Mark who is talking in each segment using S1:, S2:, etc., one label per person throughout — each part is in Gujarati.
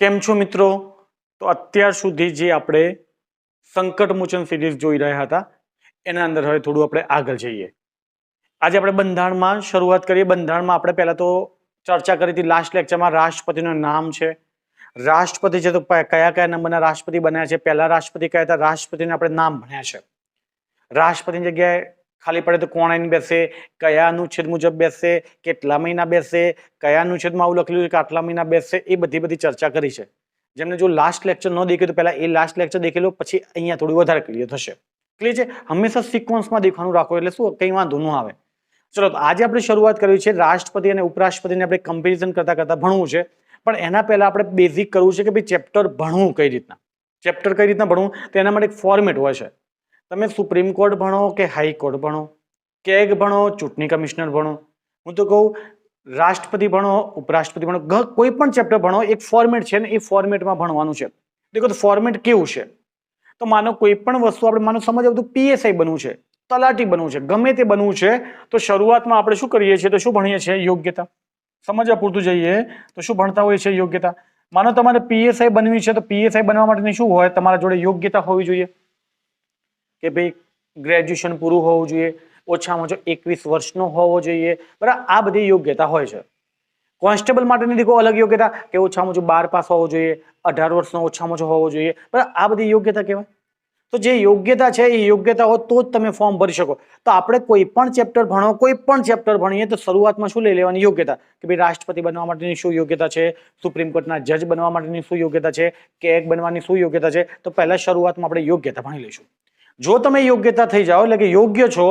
S1: કેમ છો મિત્રો? તો અત્યાર સુધી જે આપણે સંકટ મોચન સિરીઝ જોઈ રહ્યા હતા એના અંદર હવે થોડું આપણે આગળ જઈએ. આજે આપણે બંધારણમાં શરૂઆત કરીએ. બંધારણમાં આપણે પહેલા તો ચર્ચા કરી હતી લાસ્ટ લેક્ચરમાં. રાષ્ટ્રપતિનું નામ છે, રાષ્ટ્રપતિ છે તો કયા કયા નંબરના રાષ્ટ્રપતિ બન્યા છે, પહેલા રાષ્ટ્રપતિ કયા હતા, રાષ્ટ્રપતિને આપણે નામ ભણ્યા છે. રાષ્ટ્રપતિની જગ્યાએ ખાલી પડે તો કોણ આવીને બેસે, કયા અનુચ્છેદ મુજબ બેસે, કેટલા મહિના બેસે, કયા અનુચ્છેદમાં આવું લખેલું છે કે આટલા મહિના બેસે, એ બધી ચર્ચા કરી છે. જેમને જો લાસ્ટ લેક્ચર ન દેખ્યું તો પહેલા એ લાસ્ટ લેક્ચર દેખી લો, પછી અહીંયા થોડું વધારે ક્લિયર થશે. ક્લિયર છે? હંમેશા સિક્વન્સમાં દેખવાનું રાખો એટલે શું કંઈ વાંધો ન આવે. ચલો આજે આપણે શરૂઆત કરી છે રાષ્ટ્રપતિ અને ઉપરાષ્ટ્રપતિને આપણે કમ્પેરિઝન કરતા ભણવું છે. પણ એના પહેલા આપણે બેઝિક કરવું છે કે ભાઈ ચેપ્ટર ભણવું કઈ રીતના, ચેપ્ટર કઈ રીતના ભણવું, તો એના માટે એક ફોર્મેટ હોય છે. તમે સુપ્રીમ કોર્ટ ભણો કે હાઈકોર્ટ ભણો, કેગ ભણો, ચૂંટણી કમિશનર ભણો, હું તો કહું રાષ્ટ્રપતિ ભણો, ઉપરાષ્ટ્રપતિ ભણો, કોઈ પણ ચેપ્ટર ભણો, એક ફોર્મેટ છે ને એ ફોર્મેટમાં ભણવાનું છે. દેખો તો ફોર્મેટ કેવું છે, તો માનો કોઈ પણ વસ્તુ આપણે માનો સમજ આવતું પીએસઆઈ બનવું છે, તલાટી બનવું છે, ગમે તે બનવું છે, તો શરૂઆતમાં આપણે શું કરીએ છીએ, તો શું ભણીએ છીએ? યોગ્યતા. સમજવા પૂરતું જઈએ તો શું ભણતા હોઈએ છીએ? યોગ્યતા. માનો તમારે પીએસઆઈ બનવી છે તો પીએસઆઈ બનવા માટેની શું હોય? તમારા જોડે યોગ્યતા હોવી જોઈએ કે ભાઈ ગ્રેજ્યુએશન પૂરું હોવું જોઈએ, ઓછામાં ઓછો 21 વર્ષનો હોવો જોઈએ, બરાબર? આ બધી યોગ્યતા હોય છે. કોન્સ્ટેબલ માટેની દેખો અલગ યોગ્યતા કે ઓછામાં ઓછું 12 પાસ હોવો જોઈએ, 18 વર્ષનો ઓછામાં ઓછો હોવો જોઈએ, બરાબર? આ બધી યોગ્યતા કહેવાય. તો જે યોગ્યતા છે એ યોગ્યતા હોય તો જ તમે ફોર્મ ભરી શકો. તો આપણે કોઈ પણ ચેપ્ટર ભણો, કોઈ પણ ચેપ્ટર ભણીએ તો શરૂઆતમાં શું લઈ લેવાની? યોગ્યતા. કે ભાઈ રાષ્ટ્રપતિ બનવા માટેની શું યોગ્યતા છે, સુપ્રીમ કોર્ટના જજ બનવા માટેની શું યોગ્યતા છે, કેગ બનવાની શું યોગ્યતા છે, તો પહેલા શરૂઆતમાં આપણે યોગ્યતા ભણી લઈશું. જો તમે યોગ્યતા થઈ જાઓ એટલે કે યોગ્ય છો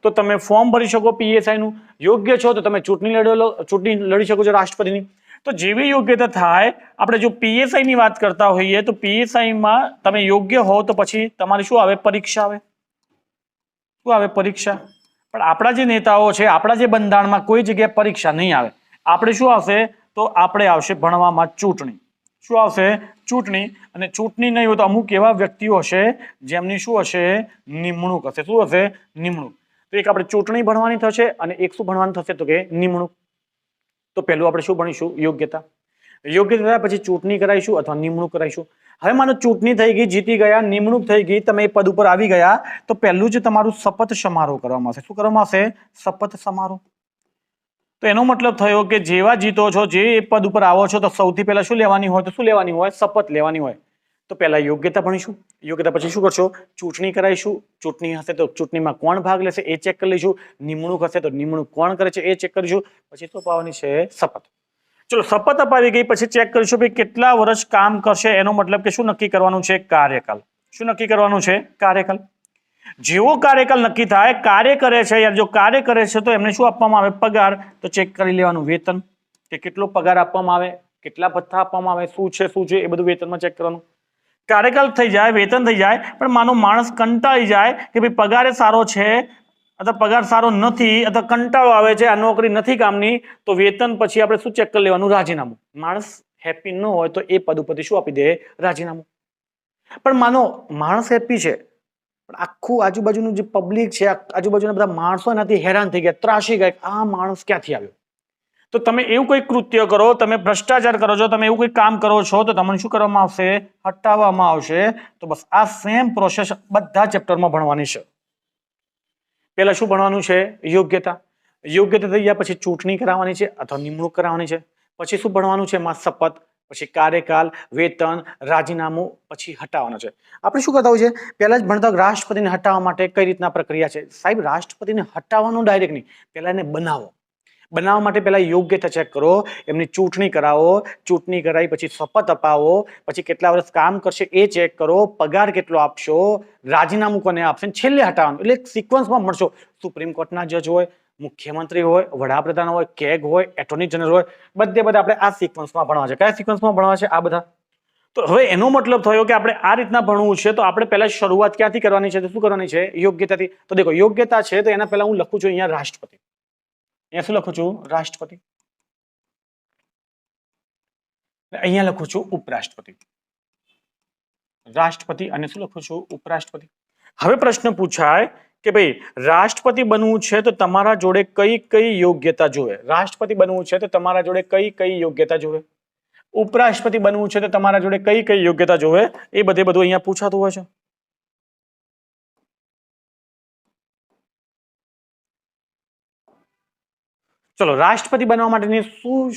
S1: તો તમે ફોર્મ ભરી શકો પીએસઆઈ નું, યોગ્ય છો તો તમે ચૂંટણી લડી શકો છો રાષ્ટ્રપતિની. તો જેવી યોગ્યતા થાય, આપણે જો પીએસઆઈ ની વાત કરતા હોઈએ તો પીએસઆઈ માં તમે યોગ્ય હો તો પછી તમારી શું આવે? પરીક્ષા આવે. શું આવે? પરીક્ષા. પણ આપણા જે નેતાઓ છે, આપણા જે બંધારણમાં કોઈ જગ્યાએ પરીક્ષા નહીં આવે. આપણે શું આવશે? તો આપણે આવશે ભણવામાં ચૂંટણી. શું આવશે? ચૂંટણી. અને ચૂંટણી નહીં હોય તો અમુક એવા વ્યક્તિઓ હશે જેમની શું હશે? નિમણૂક હશે. શું હશે? નિમણૂક. તો એક આપણે ચૂંટણી ભણવાની થશે અને એક શું ભણવાનું થશે? તો કે નિમણૂક. તો પહેલું આપણે શું ભણીશું? યોગ્યતા. યોગ્યતા થયા પછી ચૂંટણી કરાવીશું અથવા નિમણૂક કરાવીશું. હવે માનો ચૂંટણી થઈ ગઈ, જીતી ગયા, નિમણૂક થઈ ગઈ, તમે એ પદ ઉપર આવી ગયા, તો પહેલું જ તમારું શપથ સમારોહ કરવામાં આવશે. શું કરવામાં આવશે? શપથ સમારોહ. તો એનો મતલબ થયો કે જેવા જીતો છો, જે પદ ઉપર આવો છો, તો સૌથી પહેલા શું લેવાની હોય? તો શું લેવાની હોય? શપથ લેવાની હોય. તો પહેલા યોગ્યતા ભણીશું. યોગ્યતા પછી શું કરશો? ચૂંટણી કરાવીશું. ચૂંટણી હશે તો ચૂંટણીમાં કોણ ભાગ લેશે એ ચેક કરી લઈશું. નિમણૂક હશે તો નિમણૂક કોણ કરે છે એ ચેક કરીશું. પછી શું અપાવવાની છે? શપથ. ચલો, શપથ અપાવી ગઈ પછી ચેક કરીશું ભાઈ કેટલા વર્ષ કામ કરશે. એનો મતલબ કે શું નક્કી કરવાનું છે? કાર્યકાલ. શું નક્કી કરવાનું છે? કાર્યકાલ. જેવો કાર્યકાલ નક્કી થાય, કાર્ય કરે છે યાર, જો કાર્ય કરે છે તો એમને શું આપવામાં આવે? પગાર. તો ચેક કરી લેવાનું વેતન, કે કેટલો પગાર આપવામાં આવે, કેટલા ભથ્થા આપવામાં આવે, શું છે એ બધું વેતનમાં ચેક કરવાનું. કાર્યકાલ થઈ જાય, વેતન થઈ જાય, પણ માનો માણસ કંટાળી જાય કે ભાઈ પગારે સારો છે અથવા પગાર સારો નથી અથવા કંટાળો આવે છે, આ નોકરી નથી કામની, તો વેતન પછી આપણે શું ચેક કરી લેવાનું? રાજીનામું. માણસ હેપી ન હોય તો એ પદ ઉપરથી શું આપી દે? રાજીનામું. પણ માનો માણસ હેપી છે પણ આખું આજુબાજુનું જે પબ્લિક છે, આજુબાજુના બધા માણસો એનાથી હેરાન થઈ ગયા, ત્રાસી ગયા, આ માણસ ક્યાંથી આવ્યો? તો તમે એવું કોઈ કૃત્ય કરો, તમે ભ્રષ્ટાચાર કરો છો, તમે એવું કોઈ કામ કરો છો, તો તમને શું કરવામાં આવશે? હટાવવામાં આવશે. તો બસ આ સેમ પ્રોસેસ બધા ચેપ્ટરમાં ભણવાની છે. પહેલા શું ભણવાનું છે? યોગ્યતા. યોગ્યતા થઈ ગયા પછી ચૂંટણી કરાવવાની છે અથવા નિમણૂક કરાવવાની છે. પછી શું ભણવાનું છે? શપથ. પછી કાર્યકાલ, વેતન, રાજીનામું, પછી હટાવવાના છે. આપણે શું કરતા હોય છે? પહેલા જ ભણતા રાષ્ટ્રપતિને હટાવવા માટે કઈ રીતના પ્રક્રિયા છે? સાહેબ, રાષ્ટ્રપતિને હટાવવાનું ડાયરેક્ટ નહીં, પહેલા એને બનાવો. બનાવવા માટે પહેલા યોગ્યતા ચેક કરો, એમની ચૂંટણી કરાવો, ચૂંટણી કરાવી પછી શપથ અપાવો, પછી કેટલા વર્ષ કામ કરશે એ ચેક કરો, પગાર કેટલો આપશો, રાજીનામું કોને આપશે, છેલ્લે હટાવવાનું. એટલે સિક્વન્સમાં મળશો. સુપ્રીમ કોર્ટના જજ હોય, મુખ્યમંત્રી હોય, વડાપ્રધાન હોય, કેગ હોય, એટોર્ની જનરલ હોય, બધા આપણે આ સિક્વન્સમાં ભણવા છે. કયા સિક્વન્સમાં ભણવા છે? આ બધા. તો હવે એનો મતલબ થયો કે આપણે આ રીતના ભણવું છે, તો આપણે પહેલા શરૂઆત ક્યાંથી કરવાની છે? તો શું કરવાની છે? યોગ્યતાથી. તો દેખો, યોગ્યતા છે તો એના પહેલા હું લખું છું અહીંયા રાષ્ટ્રપતિ. અહીંયા શું લખું છું? રાષ્ટ્રપતિ. અહીંયા લખું છું ઉપરાષ્ટ્રપતિ. રાષ્ટ્રપતિ અને શું લખું છું? ઉપરાષ્ટ્રપતિ. હવે પ્રશ્ન પૂછાય કે ભાઈ રાષ્ટ્રપતિ બનવું છે તો તમારા જોડે કઈ કઈ યોગ્યતા જોવે? રાષ્ટ્રપતિ બનવું છે તો તમારા જોડે કઈ કઈ યોગ્યતા જોવે? ઉપરાષ્ટ્રપતિ બનવું છે તો તમારા જોડે કઈ કઈ યોગ્યતા જોવે એ બધું અહીંયા પૂછાતું હોય છે. ચલો, રાષ્ટ્રપતિ બનવા માટેની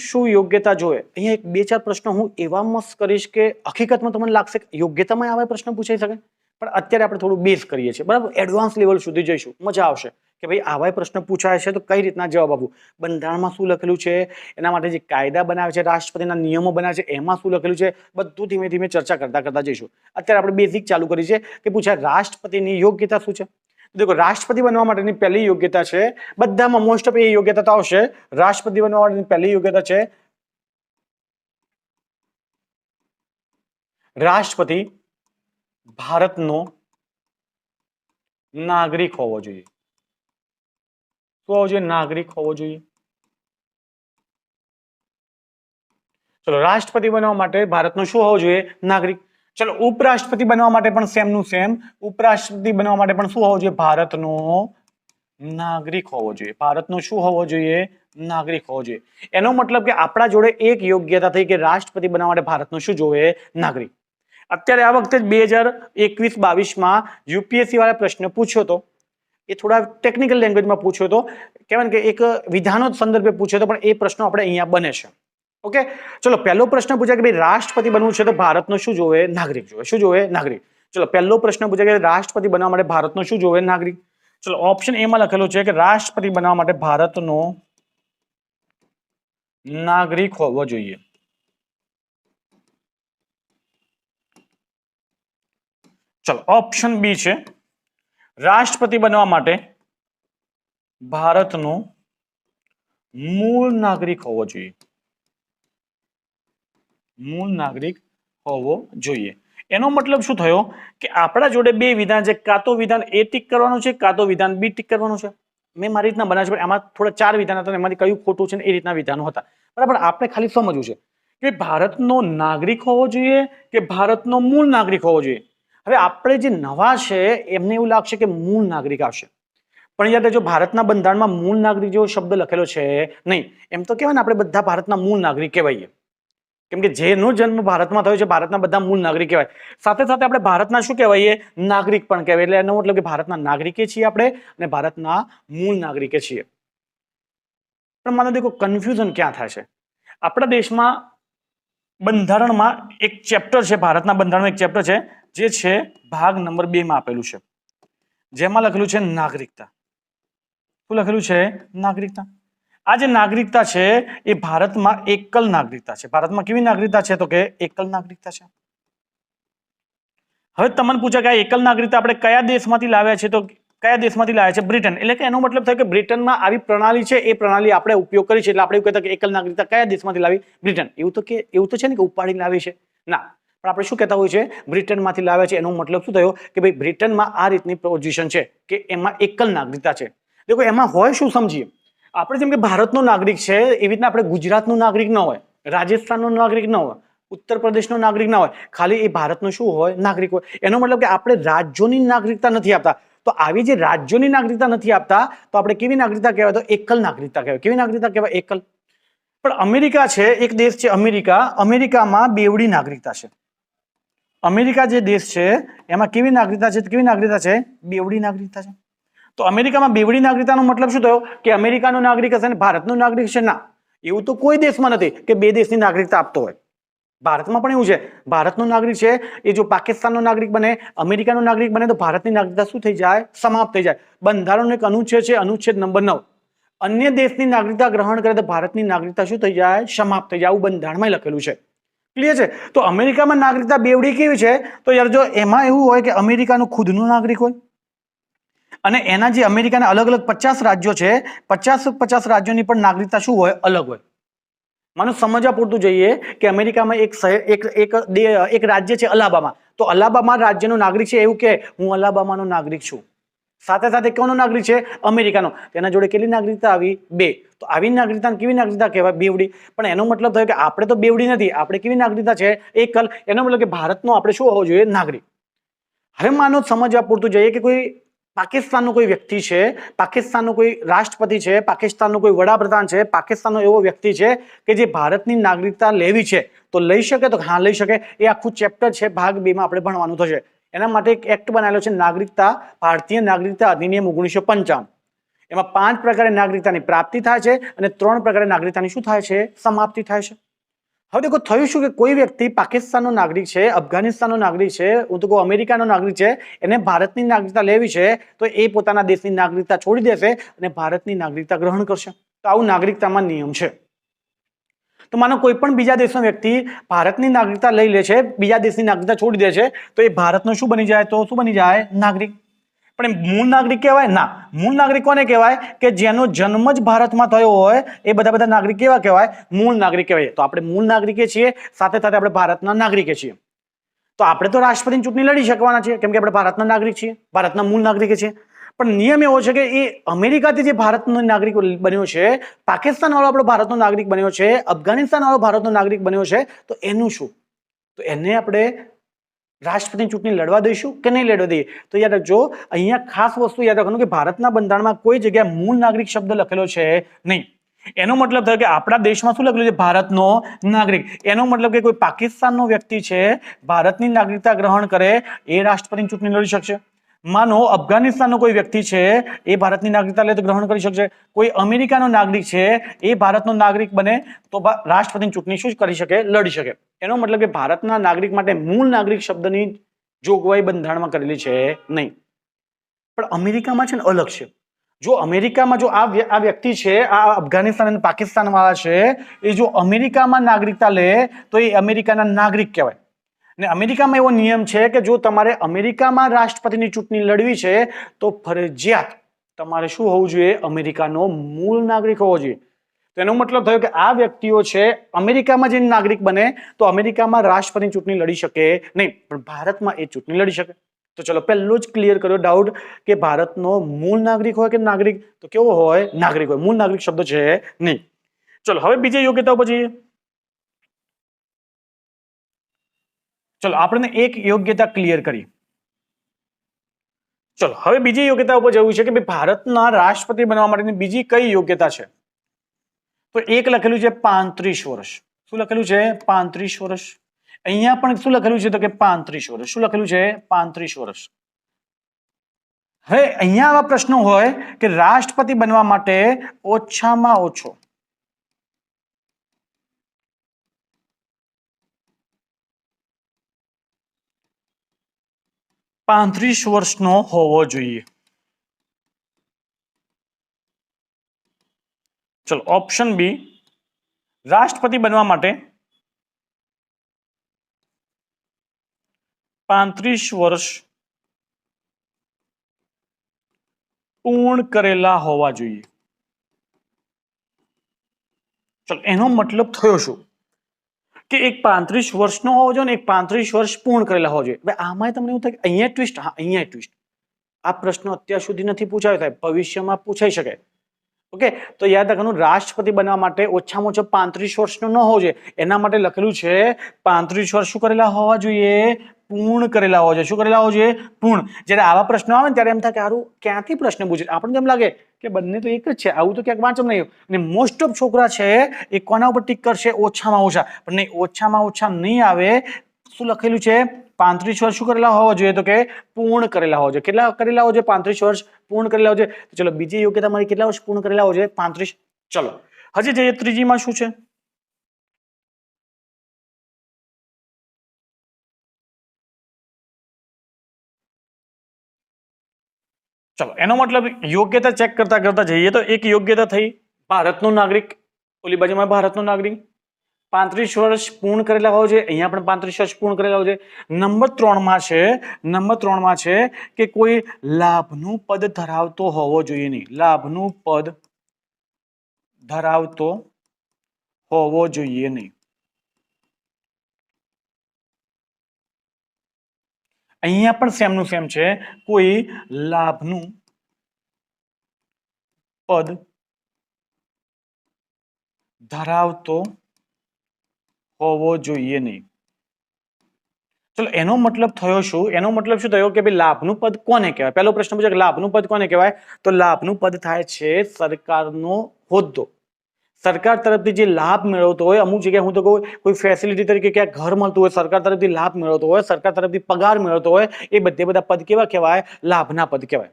S1: શું યોગ્યતા જોઈએ? અહીંયા એક બે ચાર પ્રશ્નો હું એવા મસ્ત કરીશ કે હકીકતમાં તમને લાગશે કે યોગ્યતામાં આવા પ્રશ્ન પૂછાઈ શકે, પણ અત્યારે આપણે થોડું બેઝ કરીએ છીએ, બરાબર? એડવાન્સ લેવલ સુધી જઈશું, મજા આવશે કે ભાઈ આવા પ્રશ્ન પૂછાય છે તો કઈ રીતના જવાબ આપવું, બંધારણમાં શું લખેલું છે, એના માટે જે કાયદા બનાવે છે, રાષ્ટ્રપતિના નિયમો બનાવે છે, એમાં શું લખેલું છે, બધું ધીમે ધીમે ચર્ચા કરતા કરતા જઈશું. અત્યારે આપણે બેઝિક ચાલુ કરી છે કે પૂછાય રાષ્ટ્રપતિની યોગ્યતા શું છે. देखो, राष्ट्रपति बनवा माटेनी पहली योग्यता है, बधामां मोस्ट ऑफ ये योग्यता तो आवशे. राष्ट्रपति बनवा माटेनी पहली योग्यता है राष्ट्रपति भारतनो नागरिक होवो जोईए. शुं होवो जोईए? नागरिक होवो जोईए. चलो, राष्ट्रपति बनवा माटे भारतनो शुं होवो जोईए? नागरिक. चलो, उपराष्ट्रपति बनवा माटे पण सेम नु सेम. उपराष्ट्रपति बनवा माटे पण शुं होवो जोईए? भारतनो नागरिक होवो जोईए. भारतनो शुं होवो जोईए? नागरिक होवो जोईए. एनो मतलब के आपणा जोड़े एक योग्यता थई के राष्ट्रपति बनवा माटे भारतनो शुं जोईए? नागरिक. અત્યારે આ વખતે 2021-22 માં યુપીએસસી વાળા પ્રશ્ન પૂછ્યો તો, એ થોડા ટેકનિકલ લેંગ્વેજમાં પૂછ્યો તો, કહેવાય કે એક વિધાનો સંદર્ભે પૂછ્યો તો, પણ એ પ્રશ્નો આપણે અહીંયા બને છે. ઓકે, ચલો, પહેલો પ્રશ્ન પૂછાય કે ભાઈ રાષ્ટ્રપતિ બનવું છે તો ભારતનો શું જોવે? નાગરિક જોવે. શું જોવે? નાગરિક. ચલો, પહેલો પ્રશ્ન પૂછાય કે રાષ્ટ્રપતિ બનવા માટે ભારતનો શું જોવે? નાગરિક. ચલો, ઓપ્શન એ માં લખેલું છે કે રાષ્ટ્રપતિ બનવા માટે ભારતનો નાગરિક હોવો જોઈએ. ચલો, ઓપ્શન બી છે રાષ્ટ્રપતિ બનવા માટે ભારતનો મૂળ નાગરિક હોવો જોઈએ. મૂળ નાગરિક હોવો જોઈએ. એનો મતલબ શું થયો કે આપણા જોડે બે વિધાન છે, કાં તો વિધાન એ ટીક કરવાનું છે, કાં તો વિધાન બી ટીક કરવાનું છે. મેં મારી રીતના બનાવ્યું છે, આમાં થોડા 4 વિધાન હતા, એમાંથી કયું ખોટું છે ને એ રીતના વિધાનો હતા, બરાબર? આપણે ખાલી સમજવું છે કે ભારતનો નાગરિક હોવો જોઈએ કે ભારતનો મૂળ નાગરિક હોવો જોઈએ. હવે આપણે જે નવા છે એમને એવું લાગશે કે મૂળ નાગરિક આવશે, પણ યાદ રાખજો ભારતના બંધારણમાં મૂળ નાગરિક જેવો શબ્દ લખેલો છે નહીં. એમ તો કહેવાય ને આપણે બધા ભારતના મૂળ નાગરિક કહેવાઈએ, કેમ કે જેનો જન્મ ભારતમાં થયો છે ભારતના બધા મૂળ નાગરિક કહેવાય. સાથે સાથે આપણે ભારતના શું કહેવાય? નાગરિક પણ કહેવાય. એટલે એનો મતલબ કે ભારતના નાગરિકે છીએ આપણે અને ભારતના મૂળ નાગરિકે છીએ. પણ મને દેખો કન્ફ્યુઝન ક્યાં થાય છે. આપણા દેશમાં બંધારણમાં એક ચેપ્ટર છે, ભારતના બંધારણમાં એક ચેપ્ટર છે જે છે ભાગ નંબર 2 માં આપેલું છે, જેમાં લખેલું છે નાગરિકતા. શું લખેલું છે? નાગરિકતા. આ જે નાગરિકતા છે એ ભારતમાં એકલ નાગરિકતા છે. ભારતમાં કેવી નાગરિકતા છે? તો કે એકલ નાગરિકતા છે. હવે તમને પૂછે કે આ એકલ નાગરિકતા આપણે કયા દેશમાંથી લાવ્યા છે? તો કયા દેશમાંથી લાવ્યા છે? બ્રિટન. એટલે કે એનો મતલબ થાય કે બ્રિટનમાં આવી પ્રણાલી છે, એ પ્રણાલી આપણે ઉપયોગ કરી છે. એટલે આપણે એવું કહેતા કે એકલ નાગરિકતા કયા દેશમાંથી લાવી? બ્રિટન. એવું તો છે ને કે ઉપાડીને લાવી છે? ના, પણ આપણે શું કહેતા હોય છે? બ્રિટનમાંથી લાવ્યા છે. એનો મતલબ શું થયો કે ભાઈ બ્રિટનમાં આ રીતની પોઝિશન છે કે એમાં એકલ નાગરિકતા છે. દેખો એમાં હોય શું સમજીએ. આપણે જેમ કે ભારતનો નાગરિક છે એવી રીતના આપણે ગુજરાતનો નાગરિક ન હોય, રાજસ્થાનનો નાગરિક ન હોય, ઉત્તર પ્રદેશનો નાગરિક ના હોય, ખાલી એ ભારતનો શું હોય? નાગરિક હોય. એનો મતલબ કે આપણે રાજ્યોની નાગરિકતા નથી આપતા. તો આવી જે રાજ્યોની નાગરિકતા નથી આપતા તો આપણે કેવી નાગરિકતા કહેવાય? તો એકલ નાગરિકતા કહેવાય. કેવી નાગરિકતા કહેવાય? એકલ. પણ અમેરિકા છે, એક દેશ છે અમેરિકા. અમેરિકામાં બેવડી નાગરિકતા છે. અમેરિકા જે દેશ છે એમાં કેવી નાગરિકતા છે? કેવી નાગરિકતા છે? બેવડી નાગરિકતા છે. તો અમેરિકામાં બેવડી નાગરિકતાનો મતલબ શું થયો કે અમેરિકાનો નાગરિક હશે ને ભારતનો નાગરિક છે? ના, એવું તો કોઈ દેશમાં નથી કે બે દેશની નાગરિકતા આપતો હોય. ભારતમાં પણ એવું છે, ભારતનો નાગરિક છે એ જો પાકિસ્તાનનો નાગરિક બને, અમેરિકાનો નાગરિક બને તો ભારતની નાગરિકતા શું થઈ જાય? સમાપ્ત થઈ જાય. બંધારણનો એક અનુચ્છેદ છે, અનુચ્છેદ નંબર 9. અન્ય દેશની નાગરિકતા ગ્રહણ કરે તો ભારતની નાગરિકતા શું થઈ જાય? સમાપ્ત થઈ જાય. આવું બંધારણમાં લખેલું છે. ક્લિયર છે? તો અમેરિકામાં નાગરિકતા બેવડી કેવી છે? તો યાર જો એમાં એવું હોય કે અમેરિકાનું ખુદનું નાગરિક હોય અને એના જે અમેરિકાના અલગ અલગ 50 રાજ્યો છે, 50 રાજ્યોની પણ નાગરિકતા શું હોય? અલગ હોય. માનું સમજવા પૂરતું જોઈએ કે અમેરિકામાં એક રાજ્ય છે અલાબામા. તો અલાબામા રાજ્યનો નાગરિક છે એવું કે હું અલાબામાનો નાગરિક છું. સાથે સાથે કોનો નાગરિક છે? અમેરિકાનો. તેના જોડે કેટલી નાગરિકતા આવી? 2. તો આવી નાગરિકતા કેવી નાગરિકતા કહેવાય? બેવડી. પણ એનો મતલબ થયો કે આપણે તો બેવડી નથી, આપણે કેવી નાગરિકતા છે? એકલ. એનો મતલબ કે ભારતનો આપણે શું હોવો જોઈએ? નાગરિક. હવે માનો સમજવા પૂરતું જોઈએ કે કોઈ પાકિસ્તાનનો કોઈ વ્યક્તિ છે, પાકિસ્તાનનો કોઈ રાષ્ટ્રપતિ છે, પાકિસ્તાનનો કોઈ વડાપ્રધાન છે, પાકિસ્તાનનો એવો વ્યક્તિ છે કે જે ભારતની નાગરિકતા લેવી છે તો લઈ શકે? તો હા લઈ શકે. એ આખું ચેપ્ટર છે, ભાગ 2 માં આપણે ભણવાનું થશે. એના માટે એક એક્ટ બનાવેલો છે, નાગરિકતા ભારતીય નાગરિકતા અધિનિયમ 1955. એમાં 5 પ્રકારે નાગરિકતાની પ્રાપ્તિ થાય છે અને 3 પ્રકારે નાગરિકતાની શું થાય છે? સમાપ્તિ થાય છે. હવે દેખો થયું શું કે કોઈ વ્યક્તિ પાકિસ્તાનનો નાગરિક છે, અફઘાનિસ્તાનનો નાગરિક છે, હું તો કહું અમેરિકાનો નાગરિક છે, એને ભારતની નાગરિકતા લેવી છે તો એ પોતાના દેશની નાગરિકતા છોડી દેશે અને ભારતની નાગરિકતા ગ્રહણ કરશે. તો આવું નાગરિકતામાં નિયમ છે. તો માનો કોઈ પણ બીજા દેશનો વ્યક્તિ ભારતની નાગરિકતા લઈ લે છે, બીજા દેશની નાગરિકતા છોડી દે છે, તો એ ભારતનો શું બની જાય? તો શું બની જાય? નાગરિક. પણ એ મૂળ નાગરિક કહેવાય? ના. મૂળ નાગરિક કોને કહેવાય? કે જેનો જન્મ જ ભારતમાં થયો હોય એ બધા નાગરિક કેવા કહેવાય? મૂળ નાગરિક કહેવાય. તો આપણે મૂળ નાગરિકે છીએ, સાથે સાથે આપણે ભારતના નાગરિકે છીએ. તો આપણે તો રાષ્ટ્રપતિની ચૂંટણી લડી શકવાના છીએ, કેમ કે આપણે ભારતના નાગરિક છીએ, ભારતના મૂળ નાગરિકે છીએ. પણ નિયમ એવો છે કે એ અમેરિકાથી જે ભારતનો નાગરિક બન્યો છે, પાકિસ્તાન વાળો આપણો ભારતનો નાગરિક બન્યો છે, અફઘાનિસ્તાન વાળો ભારતનો નાગરિક બન્યો છે, તો એનું શું? તો એને આપણે રાષ્ટ્રપતિની ચૂંટણી લડવા દઈશું કે નહીં લડવા દઈએ? તો યાદ રાખજો, અહીંયા ખાસ વસ્તુ યાદ રાખવાનું કે ભારતના બંધારણમાં કોઈ જગ્યાએ મૂળ નાગરિક શબ્દ લખેલો છે નહીં. એનો મતલબ થયો કે આપણા દેશમાં શું લખેલું છે? ભારતનો નાગરિક. એનો મતલબ કે કોઈ પાકિસ્તાનનો વ્યક્તિ છે, ભારતની નાગરિકતા ગ્રહણ કરે, એ રાષ્ટ્રપતિની ચૂંટણી લડી શકશે. માનો અફઘાનિસ્તાનનો કોઈ વ્યક્તિ છે, એ ભારતની નાગરિકતા લે તો ગ્રહણ કરી શકશે. કોઈ અમેરિકાનો નાગરિક છે, એ ભારતનો નાગરિક બને તો રાષ્ટ્રપતિની ચૂંટણી શું કરી શકે? લડી શકે. એનો મતલબ કે ભારતના નાગરિક માટે મૂળ નાગરિક શબ્દની જોગવાઈ બંધારણમાં કરેલી છે નહીં. પણ અમેરિકામાં છે ને અલગ છે. જો અમેરિકામાં જો આ વ્યક્તિ છે, આ અફઘાનિસ્તાન અને પાકિસ્તાન વાળા છે, એ જો અમેરિકામાં નાગરિકતા લે તો એ અમેરિકાના નાગરિક કહેવાય. ને અમેરિકામાં એવો નિયમ છે કે જો તમારે અમેરિકામાં રાષ્ટ્રપતિની ચૂંટણી લડવી છે તો ફરજિયાત તમારે શું હોવું જોઈએ? અમેરિકાનો મૂળ નાગરિક હોવો જોઈએ. તો એનો મતલબ થયો કે આ વ્યક્તિઓ છે, અમેરિકામાં જઈને નાગરિક બને તો અમેરિકામાં રાષ્ટ્રપતિની ચૂંટણી લડી શકે નહીં, પણ ભારતમાં એ ચૂંટણી લડી શકે. તો ચલો પહેલો જ ક્લિયર કર્યો ડાઉટ કે ભારતનો મૂળ નાગરિક હોય કે નાગરિક? તો કેવો હોય? નાગરિક હોય. મૂળ નાગરિક શબ્દ છે નહીં. ચલો હવે બીજી યોગ્યતા પર જઈએ. ચલો આપણે એક યોગ્યતા ક્લિયર કરી. ચલો હવે બીજી યોગ્યતા ઉપર જવું છે કે ભાઈ ભારતના રાષ્ટ્રપતિ બનવા માટેની બીજી કઈ યોગ્યતા છે? તો એક લખેલું છે 35 વર્ષ. શું લખેલું છે? 35 વર્ષ. અહીંયા પણ શું લખેલું છે? તો કે 35 વર્ષ. શું લખેલું છે? 35 વર્ષ. હવે અહીંયા આવા પ્રશ્નો હોય કે રાષ્ટ્રપતિ બનવા માટે ઓછામાં ઓછો 35 વર્ષનો હોવો જોઈએ. ચલો ઓપ્શન બી, રાષ્ટ્રપતિ બનવા માટે 35 વર્ષ પૂર્ણ કરેલા હોવા જોઈએ. ચલો એનો મતલબ થયો શું? કે એક 35 વર્ષનો હોવો જોઈએ ને એક 35 વર્ષ પૂર્ણ કરેલા હોવા જોઈએ. આમાં તમને એવું થાય કે અહીંયા ટ્વિસ્ટ, હા અહીંયા ટ્વિસ્ટ. આ પ્રશ્ન અત્યાર સુધી નથી પૂછાયો, થાય ભવિષ્યમાં પૂછાઈ શકે. ઓકે, તો યાદ રાખવાનું રાષ્ટ્રપતિ બનવા માટે ઓછામાં ઓછો 35 વર્ષનો ન હોવો જોઈએ. એના માટે લખેલું છે 35 વર્ષ શું કરેલા હોવા જોઈએ? પૂર્ણ કરેલા હોવા જોઈએ. શું કરેલા હોવા જોઈએ? પૂર્ણ. જ્યારે આવા પ્રશ્નો આવે ને ત્યારે એમ થાય કે સારું ક્યાંથી પ્રશ્ન પૂછે, આપણને એમ લાગે કે બંને તો એક જ છે, આવું તો ક્યાંક વાંચમ નહીં. અને મોસ્ટ ઓફ છોકરા છે એ કોના ઉપર ટીક કરશે? ઓછામાં ઓછા. પણ નહીં, ઓછામાં ઓછા નહીં આવે. શું લખેલું છે? 35 વર્ષ શું કરેલા હોવા જોઈએ? તો કે પૂર્ણ કરેલા હોવા જોઈએ. કેટલા કરેલા હોવા જોઈએ? 35 વર્ષ પૂર્ણ કરેલા હોવા જોઈએ. ચલો બીજી યોગ્યતા મારી કેટલા વર્ષ પૂર્ણ કરેલા હોવા જોઈએ? 35. ચલો હજી જઈએ ત્રીજીમાં. શું છે? ચલો એનો મતલબ યોગ્યતા ચેક કરતા કરતા જઈએ તો એક યોગ્યતા થઈ ભારતનો નાગરિક, ઓલી બાજુમાં ભારતનો નાગરિક. 35 વર્ષ પૂર્ણ કરેલા હોવા જોઈએ. અહીંયા પણ 35 વર્ષ પૂર્ણ કરેલા હોવા જોઈએ. નંબર 3 માં છે કે કોઈ લાભનું પદ ધરાવતો હોવો જોઈએ નહીં. લાભનું પદ ધરાવતો હોવો જોઈએ નહીં. અહીંયા પણ સેમનું સેમ છે, કોઈ લાભનું પદ ધરાવતો હોવો જોઈએ નહીં. ચલો એનો મતલબ થયો શું? એનો મતલબ શું થયો કે ભાઈ લાભનું પદ કોને કહેવાય? પહેલો પ્રશ્ન પૂછ્યો કે લાભનું પદ કોને કહેવાય? તો લાભનું પદ થાય છે સરકારનો હોદ્દો. સરકાર તરફથી જે લાભ મેળવતો હોય, અમુક જગ્યાએ હું તો કહું કોઈ ફેસિલિટી તરીકે ક્યાંક ઘર મળતું હોય, સરકાર તરફથી લાભ મેળવતો હોય, સરકાર તરફથી પગાર મેળવતો હોય, એ બધા પદ કેવા કહેવાય? લાભના પદ કહેવાય.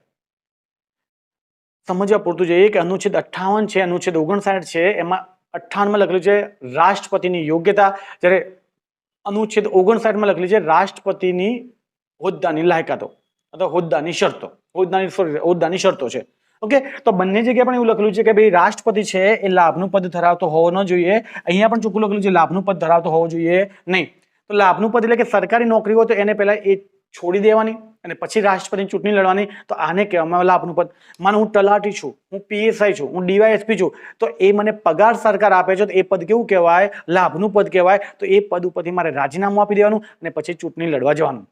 S1: સમજવા પૂરતું જોઈએ કે અનુચ્છેદ 58 છે, અનુચ્છેદ 59 છે, એમાં 58 માં લખેલું છે રાષ્ટ્રપતિની યોગ્યતા, જ્યારે અનુચ્છેદ 59 માં લખેલી છે રાષ્ટ્રપતિની હોદ્દાની લાયકાતો અથવા હોદ્દાની શરતો છે. ઓકે, તો બંને જગ્યાએ પણ એવું લખેલું છે કે ભાઈ રાષ્ટ્રપતિ છે એ લાભનું પદ ધરાવતો હોવો ન જોઈએ. અહીંયા પણ ચોખ્ખું લખેલું છે લાભનું પદ ધરાવતો હોવો જોઈએ નહીં. તો લાભનું પદ એટલે કે સરકારી નોકરી હોય તો એને પહેલા એ છોડી દેવાની અને પછી રાષ્ટ્રપતિની ચૂંટણી લડવાની, તો આને કહેવામાં આવે લાભનું પદ. માનો હું તલાટી છું, હું પીએસઆઈ છું, હું ડીવાયએસપી છું, તો એ મને પગાર સરકાર આપે છે, તો એ પદ કેવું કહેવાય? લાભનું પદ કહેવાય. તો એ પદ ઉપરથી મારે રાજીનામું આપી દેવાનું અને પછી ચૂંટણી લડવા જવાનું.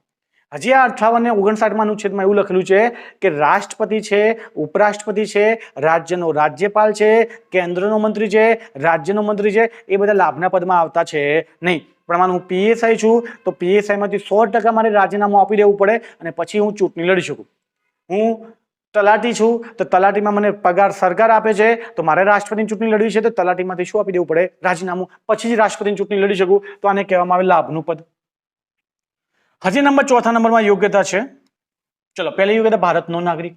S1: હજી આ 58 ને 59 અનુચ્છેદમાં એવું લખેલું છે કે રાષ્ટ્રપતિ છે, ઉપરાષ્ટ્રપતિ છે, રાજ્યનો રાજ્યપાલ છે, કેન્દ્રનો મંત્રી છે, રાજ્યનો મંત્રી છે, એ બધા લાભના પદમાં આવતા છે નહીં. પણ માનો હું પીએસઆઈ છું તો પીએસઆઈ માંથી 100% મારે રાજીનામું આપી દેવું પડે અને પછી હું ચૂંટણી લડી શકું. હું તલાટી છું તો તલાટીમાં મને પગાર સરકાર આપે છે, તો મારે રાષ્ટ્રપતિની ચૂંટણી લડવી છે તો તલાટીમાંથી શું આપી દેવું પડે? રાજીનામું. પછી જ રાષ્ટ્રપતિની ચૂંટણી લડી શકું, તો આને કહેવામાં આવે લાભનું પદ. હજી ચોથા નંબરમાં યોગ્યતા છે. ચલો, પહેલી યોગ્યતા ભારતનો નાગરિક,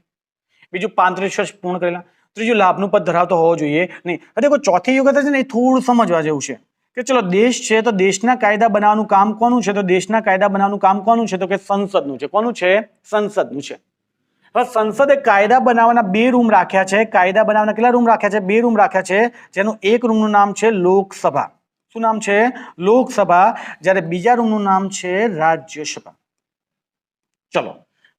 S1: બીજું 35 વર્ષ પૂર્ણ કરેલા, ત્રીજું લાભનું પદ ધરાવતો હોવો જોઈએ નહીં. હવે ચોથી યોગ્યતા છે ને એ થોડું સમજવા જેવું છે કે ચલો દેશ છે તો દેશના કાયદા બનાવવાનું કામ કોનું છે? તો દેશના કાયદા બનાવવાનું કામ કોનું છે? તો કે સંસદનું છે. કોનું છે? સંસદનું છે. હવે સંસદે કાયદા બનાવવાના 2 રૂમ રાખ્યા છે. કાયદા બનાવવાના કેટલા રૂમ રાખ્યા છે? 2 રૂમ રાખ્યા છે, જેનું એક રૂમનું નામ છે લોકસભા. શું નામ છે? લોકસભા. જ્યારે બીજા રૂમનું નામ છે રાજ્યસભા. ચલો,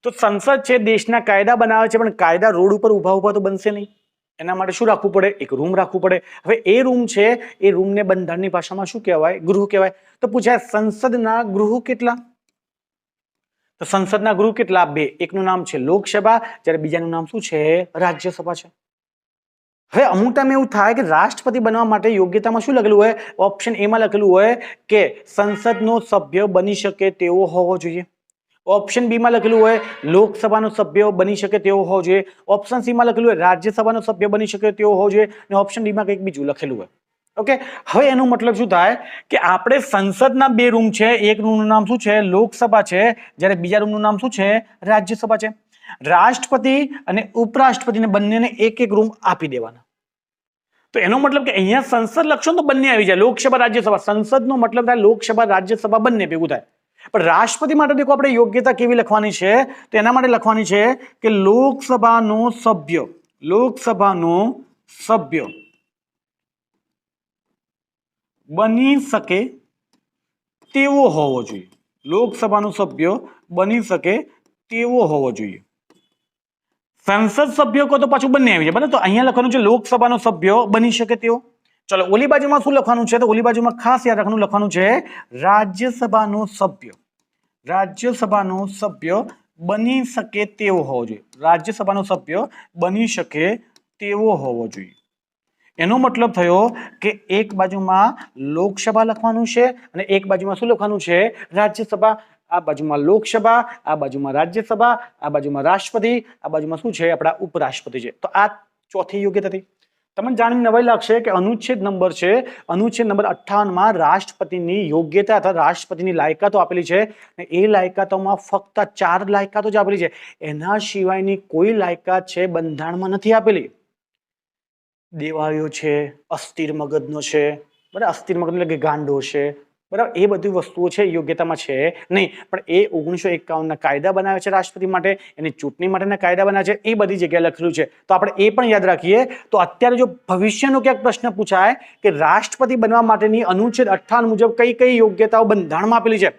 S1: તો સંસદ છે દેશના કાયદા બનાવે છે, પણ કાયદા રોડ ઉપર ઉભા તો બનશે નહીં. એના માટે શું રાખવું પડે? એક રૂમ રાખવું પડે. હવે એ રૂમ છે, એ રૂમને બંધારણની ભાષામાં શું કહેવાય? ગૃહ કહેવાય. તો પૂછાય સંસદના ગૃહ કેટલા? તો સંસદના ગૃહ કેટલા? 2. એકનું નામ છે લોકસભા, જ્યારે બીજાનું નામ શું છે? રાજ્યસભા છે. હવે અમુક ટાઈમ એવું થાય કે રાષ્ટ્રપતિ બનવા માટે યોગ્યતામાં શું લખેલું હોય? ઓપ્શન એ માં લખેલું હોય કે સંસદનો સભ્ય બની શકે તેવો હોવો જોઈએ. ઓપ્શન બી માં લખેલું હોય લોકસભાનો સભ્ય બની શકે તેવો હોવો જોઈએ. ઓપ્શન સી માં લખેલું હોય રાજ્યસભાનો સભ્ય બની શકે તેવો હોવો જોઈએ. અને ઓપ્શન ડી માં કંઈક બીજું લખેલું હોય. ઓકે, હવે એનો મતલબ શું થાય કે આપણે સંસદના 2 રૂમ છે, એક રૂમનું નામ શું છે? લોકસભા છે, જ્યારે બીજા રૂમનું નામ શું છે? રાજ્યસભા છે. રાષ્ટ્રપતિ અને ઉપરાષ્ટ્રપતિને બંનેને એક રૂમ આપી દેવાના. તો એનો મતલબ કે અહીંયા સંસદ લખશો તો બંને આવી જાય, લોકસભા રાજ્યસભા. સંસદનો મતલબ થાય લોકસભા રાજ્યસભા બંને ભેગું થાય. પણ રાષ્ટ્રપતિ માટે દેખો આપણે યોગ્યતા કેવી લખવાની છે? તો એના માટે લખવાની છે કે લોકસભાનો સભ્ય બની શકે તેવો હોવો જોઈએ. લોકસભાનો સભ્ય બની શકે તેવો હોવો જોઈએ. સંસદ સભ્ય કહો તો પાછું બંને આવી જાય. બરાબર, તો અહીંયા લખવાનું છે લોકસભાનો સભ્ય બની શકે તેવો. ચલો, ઓલી બાજુમાં શું લખવાનું છે? તો ઓલી બાજુમાં ખાસ યાદ રાખવાનું, લખવાનું છે રાજ્યસભાનો સભ્ય બની શકે તેવો હોવો જોઈએ. રાજ્યસભાનો સભ્ય બની શકે તેવો હોવો જોઈએ. એનો મતલબ થયો કે એક બાજુમાં લોકસભા લખવાનું છે અને એક બાજુમાં શું લખવાનું છે? રાજ્યસભા. આ બાજુમાં લોકસભા, આ બાજુમાં રાજ્યસભા, આ બાજુમાં રાષ્ટ્રપતિ, આ બાજુમાં શું છે? આપણા ઉપરાષ્ટ્રપતિ છે. તો આ ચોથી યોગ્યતા હતી. તમને જાણીને નવાઈ લાગશે કે અનુચ્છેદ નંબર 58 માં રાષ્ટ્રપતિની યોગ્યતા અથવા રાષ્ટ્રપતિની લાયકાતો આપેલી છે. એ લાયકાતોમાં ફક્ત 4 લાયકાતો જ આપેલી છે. એના સિવાયની કોઈ લાયકાત છે બંધારણમાં નથી આપેલી. દેવાળીઓ છે, અસ્થિર મગજનો છે, બરાબર, અસ્થિર મગજ એટલે કે ગાંડો છે, બરાબર, એ બધી વસ્તુઓ છે યોગ્યતામાં છે નહીં. પણ એ 1951 કાયદા બનાવે છે રાષ્ટ્રપતિ માટે, એની ચૂંટણી માટેના કાયદા બનાવે છે, એ બધી જગ્યાએ લખેલું છે. તો આપણે એ પણ યાદ રાખીએ. તો અત્યારે જો ભવિષ્યનો ક્યાંક પ્રશ્ન પૂછાય કે રાષ્ટ્રપતિ બનવા માટેની અનુચ્છેદ 58 મુજબ કઈ કઈ યોગ્યતાઓ બંધારણમાં આપેલી છે,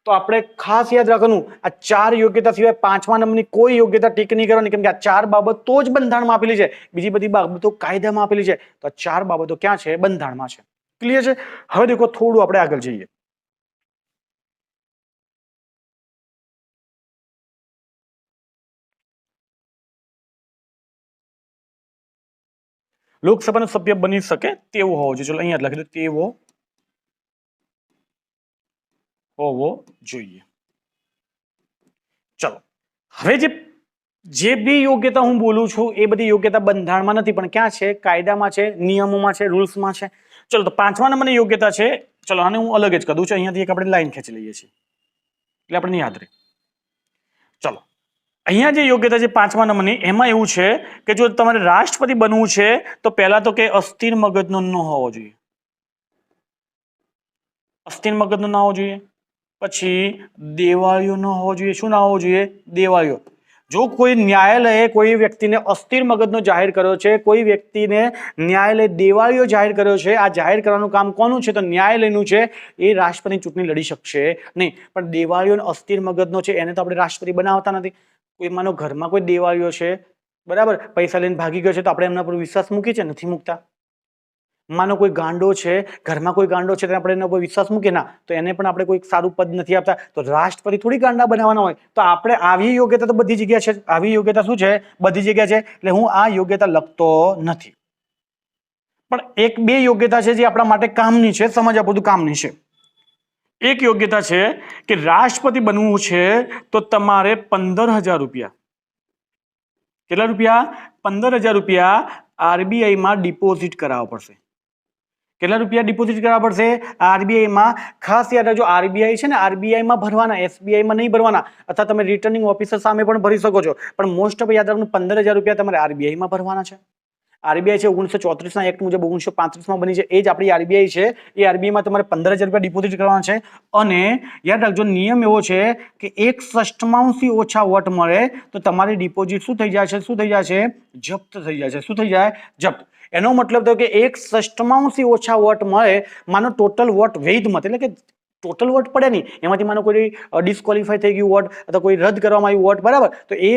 S1: તો આપણે ખાસ યાદ રાખવાનું આ 4 યોગ્યતા સિવાય 5મા નંબરની કોઈ યોગ્યતા ટીક નહીં કરવાની, કેમ કે આ 4 બાબતો જ બંધારણમાં આપેલી છે. બીજી બધી બાબતો કાયદામાં આપેલી છે. તો આ 4 બાબતો ક્યાં છે? બંધારણમાં છે. ક્લિયર છે? હવે દેખો થોડું આપણે આગળ જઈએ. લોકસભાનો સભ્ય બની શકે તેવો હોવો જોઈએ. ચલો અહીંયા જ લખી દો તેવો હોવો જોઈએ. ચલો, હવે જે બી યોગ્યતા હું બોલું છું એ બધી યોગ્યતા બંધારણમાં નથી, પણ ક્યાં છે? કાયદામાં છે, નિયમોમાં છે, રૂલ્સમાં છે. ચલો, તો 5મા નંબરની યોગ્યતા છે. ચલો, આને હું અલગ જ કરું છું. અહીંયાથી એક આપણે લાઈન ખેંચી લઈએ છીએ એટલે આપણને યાદ રહે. ચલો, અહીંયા જે યોગ્યતા છે 5મા નંબરની, એમાં એવું છે કે જો તમારે રાષ્ટ્રપતિ બનવું છે તો પહેલા તો કે અસ્થિર મગજનો ન હોવો જોઈએ. અસ્થિર મગજનો ના હોવો જોઈએ. પછી દેવાળીઓ ન હોવો જોઈએ. શું ના હોવો જોઈએ? દેવાળીઓ. જો કોઈ ન્યાયાલયે કોઈ વ્યક્તિને અસ્થિર મગજનો જાહેર કર્યો છે, કોઈ વ્યક્તિને ન્યાયાલય દેવાળીઓ જાહેર કર્યો છે, આ જાહેર કરવાનું કામ કોનું છે? તો ન્યાયાલયનું છે. એ રાષ્ટ્રપતિની ચૂંટણી લડી શકશે નહીં. પણ દેવાળીઓ અસ્થિર મગજનો છે એને તો આપણે રાષ્ટ્રપતિ બનાવતા નથી. કોઈ માનો ઘરમાં કોઈ દેવાળીઓ છે, બરાબર, પૈસા લઈને ભાગી ગયો છે, તો આપણે એમના પર વિશ્વાસ મૂકીએ છીએ? નથી મૂકતા. માનો કોઈ ગાંડો છે, ઘરમાં કોઈ ગાંડો છે, આપણે એના પર વિશ્વાસ મૂકીએ ના, તો એને પણ આપણે કોઈ સારું પદ નથી આપતા. તો રાષ્ટ્રપતિ થોડી ગાંડા બનાવવાના હોય. તો આપણે આવી યોગ્યતા તો બધી જગ્યા છે. આવી યોગ્યતા શું છે? બધી જગ્યા છે. એટલે હું આ યોગ્યતા લખતો નથી. પણ એક બે યોગ્યતા છે જે આપણા માટે કામની છે, સમજવા પૂરતું કામની છે. એક યોગ્યતા છે કે રાષ્ટ્રપતિ બનવું છે તો તમારે 15,000 રૂપિયા, કેટલા રૂપિયા? 15,000 રૂપિયા આરબીઆઈમાં ડિપોઝિટ કરાવવા પડશે. કેટલા રૂપિયા ડિપોઝિટ કરવા પડશે? આરબીઆઈમાં. ખાસ યાદ રાખજો, આરબીઆઈ છે ને, આરબીઆઈમાં ભરવાના, એસબીઆઈમાં નહીં ભરવાના. અથવા તમે રિટર્નિંગ ઓફિસર સામે પણ ભરી શકો છો, પણ મોસ્ટ ઓફ યાદ રાખવાનું 15,000 રૂપિયા તમારે આરબીઆઈમાં ભરવાના છે. આરબીઆઈ છે 1934ના એક્ટ મુજબ 1935માં બની છે, એ જ આપણી આરબીઆઈ છે. એ આરબીઆઈમાં તમારે 15,000 રૂપિયા ડિપોઝિટ કરવાના છે. અને યાદ રાખજો, નિયમ એવો છે કે 1/6 ઓછા વોટ મળે તો તમારી ડિપોઝિટ શું થઈ જાય છે? શું થઈ જાય છે? જપ્ત થઈ જાય છે. શું થઈ જાય? જપ્ત. એનો મતલબ તો કે 1/6 ઓછા વોટ મળે, માનો ટોટલ વોટ વૈધ મત, એટલે કે ટોટલ વોટ પડે નહીં, એમાંથી માનો કોઈ ડિસ્કોલિફાય થઈ ગયું વોટ અથવા કોઈ રદ કરવામાં આવ્યું વોટ, બરાબર, તો એ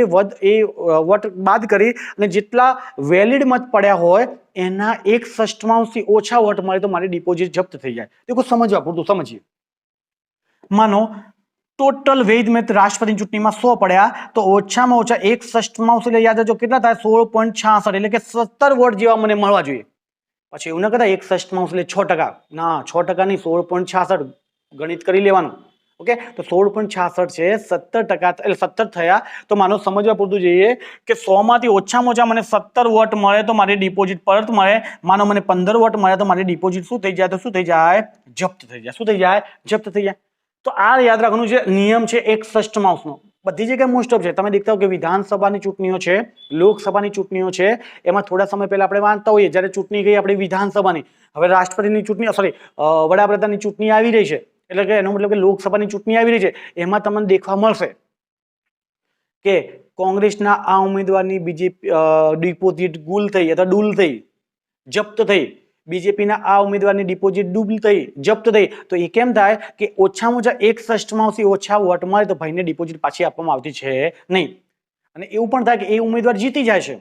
S1: વોટ બાદ કરી અને જેટલા વેલિડ મત પડ્યા હોય એના 1/6 ઓછા વોટ મળે તો મારી ડિપોઝિટ જપ્ત થઈ જાય. દેખો, સમજવા પૂરતું સમજીએ. માનો ટોટલ વૈધ મત રાષ્ટ્રપતિની ચૂંટણીમાં 100 પડ્યા, તો ઓછામાં ઓછા 1/6 એટલે યાદ રાખજો કેટલા થાય? 16.66, એટલે કે 17 વોટ જેવા મને મળવા જોઈએ. પછી એવું ના કરતા 1/6 એટલે 6%. ના, 6% નહીં, 16.66 ગણિત કરી લેવાનું. ઓકે, તો 16.66 છે, 17%, એટલે 17 થયા. તો માનો સમજવા પૂરતું જોઈએ કે 100 માંથી ઓછામાં ઓછા મને 17 વોટ મળે તો મારી ડિપોઝિટ પરત મળે. માનો મને 15 વોટ મળે તો મારી ડિપોઝિટ શું થઈ જાય? તો શું થઈ જાય? જપ્ત થઈ જાય. શું થઈ જાય? જપ્ત થઈ જાય. તો આ યાદ રાખવાનું છે. નિયમ છે 1/6 નો. બધી જગ્યાએ મોસ્ટ ઓફ છે. તમે દેખતા હો કે વિધાનસભાની ચૂંટણીઓ છે, લોકસભાની ચૂંટણીઓ છે, એમાં થોડા સમય પહેલા આપણે વાંચતા હોઈએ જ્યારે ચૂંટણી ગઈ આપણી વિધાનસભાની, હવે રાષ્ટ્રપતિની ચૂંટણી, સોરી, વડાપ્રધાનની ચૂંટણી આવી રહી છે, એટલે કે એનો મતલબ કે લોકસભાની ચૂંટણી આવી રહી છે. એમાં તમને દેખવા મળશે કે કોંગ્રેસના આ ઉમેદવારની બીજેપી ડિપોઝિટ ગુલ થઈ અથવા ડૂલ થઈ, જપ્ત થઈ. બીજેપીના આ ઉમેદવારની ડિપોઝિટ ડૂબલ થઈ, જપ્ત થઈ. તો એ કેમ થાય કે ઓછામાં ઓછા 1/6 ઓછા વોટ મળે તો ભાઈને ડિપોઝિટ પાછી આપવામાં આવતી છે નહીં. અને એવું પણ થાય કે એ ઉમેદવાર જીતી જાય છે.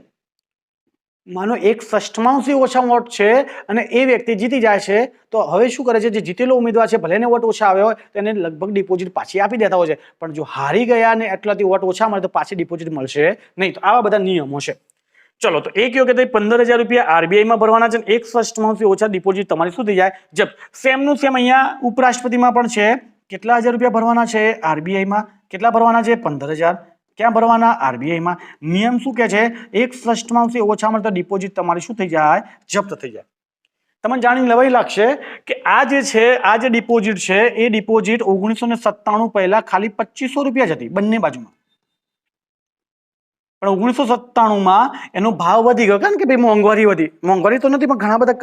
S1: માનો 1/6 ઓછા વોટ છે અને એ વ્યક્તિ જીતી જાય છે, તો હવે શું કરે છે? જે જીતેલો ઉમેદવાર છે, ભલે એને વોટ ઓછા આવ્યા હોય તો એને લગભગ ડિપોઝિટ પાછી આપી દેતા હોય છે. પણ જો હારી ગયા ને એટલાથી વોટ ઓછા મળે તો પાછી ડિપોઝિટ મળશે નહીં. તો આવા બધા નિયમો છે. ચલો, તો એક યોગ્યતા 15,000 રૂપિયા આરબીઆઈમાં ભરવાના છે, 1/6 ઓછા ડિપોઝિટ તમારી શું થઈ જાય? જપ્ત. સેમનું સેમ અહીંયા ઉપરાષ્ટ્રપતિમાં પણ છે. કેટલા હજાર રૂપિયા ભરવાના છે આરબીઆઈમાં? કેટલા ભરવાના છે? 15,000. ક્યાં ભરવાના? આરબીઆઈમાં. નિયમ શું કહે છે? 1/6 ઓછા મળે તો ડિપોઝિટ તમારી શું થઈ જાય? જપ્ત થઈ જાય. તમને જાણીને નવાઈ લાગશે કે આ જે છે, આ જે ડિપોઝિટ છે, એ ડિપોઝિટ 1997 પહેલા ખાલી 2500 રૂપિયા જ હતી બંને બાજુમાં. પણ 1997માં એનો ભાવ વધી ગયો, કારણ કે ભાઈ મોંઘવારી વધી. મોંઘવારી તો નથી, પણ ઘણા બધા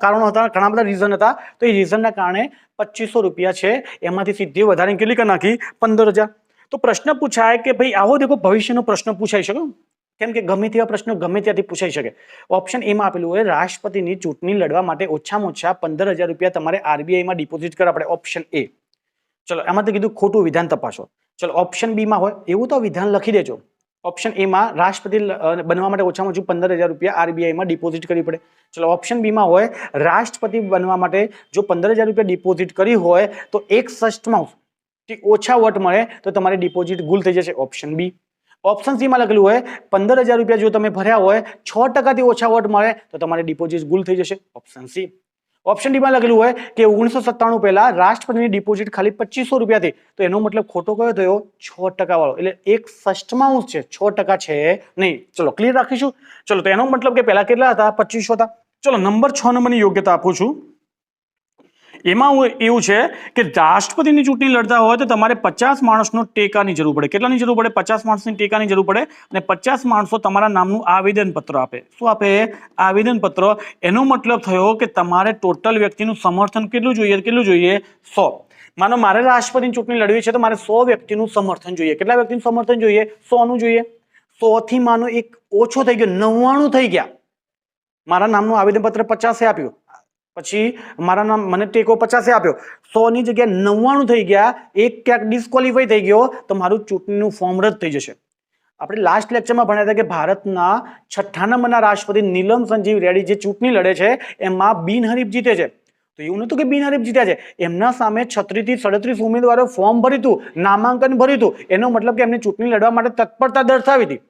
S1: કારણો હતા, ઘણા બધા રીઝન હતા. તો એ રીઝનના કારણે 2500 રૂપિયા છે, એમાંથી સીધી વધારે કેટલી કરી નાખી? 15,000. તો પ્રશ્ન પૂછાય કે ભાઈ આવો દેખો, ભવિષ્યનો પ્રશ્ન પૂછાઈ શકે, કેમ કે ગમે તેવા પ્રશ્નો ગમે ત્યાંથી પૂછાઈ શકે. ઓપ્શન એમાં આપેલું હોય રાષ્ટ્રપતિની ચૂંટણી લડવા માટે ઓછામાં ઓછા 15,000 રૂપિયા તમારે આરબીઆઈમાં ડિપોઝિટ કરવા પડે. Option A. ચલો, એમાં તો કીધું ખોટું વિધાન તપાસો. ચલો, ઓપ્શન બીમાં હોય એવું તો વિધાન લખી દેજો. ઓપ્શન એમાં રાષ્ટ્રપતિ બનવા માટે ઓછામાં ઓછું 15,000 રૂપિયા આરબીઆઈમાં ડિપોઝિટ કરવી પડે. ચલો, ઓપ્શન બીમાં હોય રાષ્ટ્રપતિ બનવા માટે જો 15,000 રૂપિયા ડિપોઝિટ કરી હોય તો 1/6 ઓછા વોટ મળે તો તમારી ડિપોઝિટ ગુલ થઈ જશે. Option B. ઓપ્શન સી માં લખેલું હોય 15,000 રૂપિયા જો તમે ભર્યા હોય 6% ઓછા વોટ મળે તો તમારી ડિપોઝિટ ગુલ થઈ જશે. Option C. ઓપ્શન ડી માં લખેલું હોય કે 1997 પહેલા રાષ્ટ્રપતિની ડિપોઝિટ ખાલી 2500 રૂપિયા હતી, તો એનો મતલબ ખોટો કયો થયો? 6% વાળો, એટલે 1/6 છે, 6% છે નહીં. ચલો ક્લિયર રાખીશું. ચલો તો એનો મતલબ કે પહેલા કેટલા હતા? 2500 હતા. ચલો નંબર 6 નંબરની યોગ્યતા આપું છું. એમાં એવું છે કે રાષ્ટ્રપતિની ચૂંટણી લડતા હોય તો તમારે 50 માણસનો ટેકાની જરૂર પડે. કેટલાની જરૂર પડે? 50 માણસની ટેકાની જરૂર પડે, અને 50 માણસો તમારા નામનું આવેદનપત્ર આપે. શું આપે? આવેદનપત્ર. એનો મતલબ થયો કે તમારે ટોટલ વ્યક્તિનું સમર્થન કેટલું જોઈએ? કેટલું જોઈએ? 100. માનો મારે રાષ્ટ્રપતિની ચૂંટણી લડવી છે તો મારે 100 વ્યક્તિનું સમર્થન જોઈએ. કેટલા વ્યક્તિનું સમર્થન જોઈએ? 100 નું જોઈએ. 100 થી માનો એક ઓછો થઈ ગયો, 99 થઈ ગયા. મારા નામનું આવેદનપત્ર 50 આપ્યું, પછી મારા નામ મને ટેકો 50 આપ્યો, 100 ની જગ્યાએ 99 થઈ ગયા, એક ક્યાંક ડિસ્ક્વોલિફાઈ થઈ ગયો, તો મારું ચૂંટણીનું ફોર્મ રદ થઈ જશે. આપણે લાસ્ટ લેક્ચરમાં ભણ્યા હતા કે ભારતના 6થા નંબરના રાષ્ટ્રપતિ નીલમ સંજીવ રેડ્ડી જે ચૂંટણી લડે છે એમાં બિનહરીફ જીતે છે. તો એવું નતું કે બિનહરીફ જીત્યા છે, એમના સામે 36 થી 37 ઉમેદવારો ફોર્મ ભર્યું હતું, નામાંકન ભર્યું હતું. એનો મતલબ કે એમને ચૂંટણી લડવા માટે તત્પરતા દર્શાવી હતી.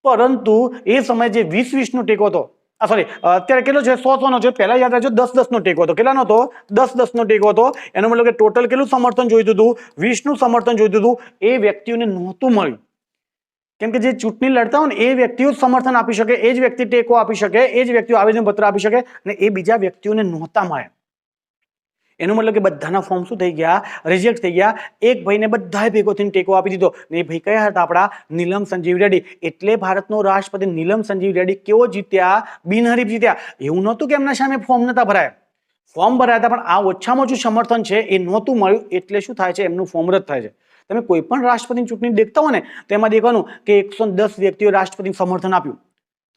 S1: પરંતુ એ સમયે જે 20-20 નો ટેકો હતો, સોરી અત્યારે કેટલો છે? 100-100 નો છે. પહેલા યાદ રાખજો 10-10 નો ટેકો હતો. કેટલાનો હતો? 10-10 નો ટેકો હતો. એનો મતલબ કે ટોટલ કેટલું સમર્થન જોઈતું હતું? 20 નું સમર્થન જોઈતું હતું. એ વ્યક્તિઓને નહોતું મળ્યું, કેમ કે જે ચૂંટણી લડતા હોય ને એ વ્યક્તિઓ સમર્થન આપી શકે, એ જ વ્યક્તિ ટેકો આપી શકે, એ જ વ્યક્તિઓ આવેદનપત્ર આપી શકે, અને એ બીજા વ્યક્તિઓને નહોતા મળ્યા. એનો મતલબ કે બધાના ફોર્મ શું થઈ ગયા? રિજેક્ટ થઈ ગયા. એક ભાઈને બધાએ ભેગો થઈને ટેકો આપી દીધો, ને એ ભાઈ કયા હતા? આપણા નીલમ સંજીવ રેડ્ડી. એટલે ભારતનો રાષ્ટ્રપતિ નીલમ સંજીવ રેડ્ડી કેવો જીત્યા? બિનહરીફ જીત્યા. એવું નહોતું કે એમના સામે ફોર્મ નતા ભરાયા, ફોર્મ ભરાયા હતા, પણ આ ઓછામાં ઓછું સમર્થન છે એ નહોતું મળ્યું, એટલે શું થાય છે? એમનું ફોર્મ રદ થાય છે. તમે કોઈ પણ રાષ્ટ્રપતિની ચૂંટણી દેખતા હો ને તો એમાં દેખવાનું કે 110 વ્યક્તિઓ રાષ્ટ્રપતિને સમર્થન આપ્યું,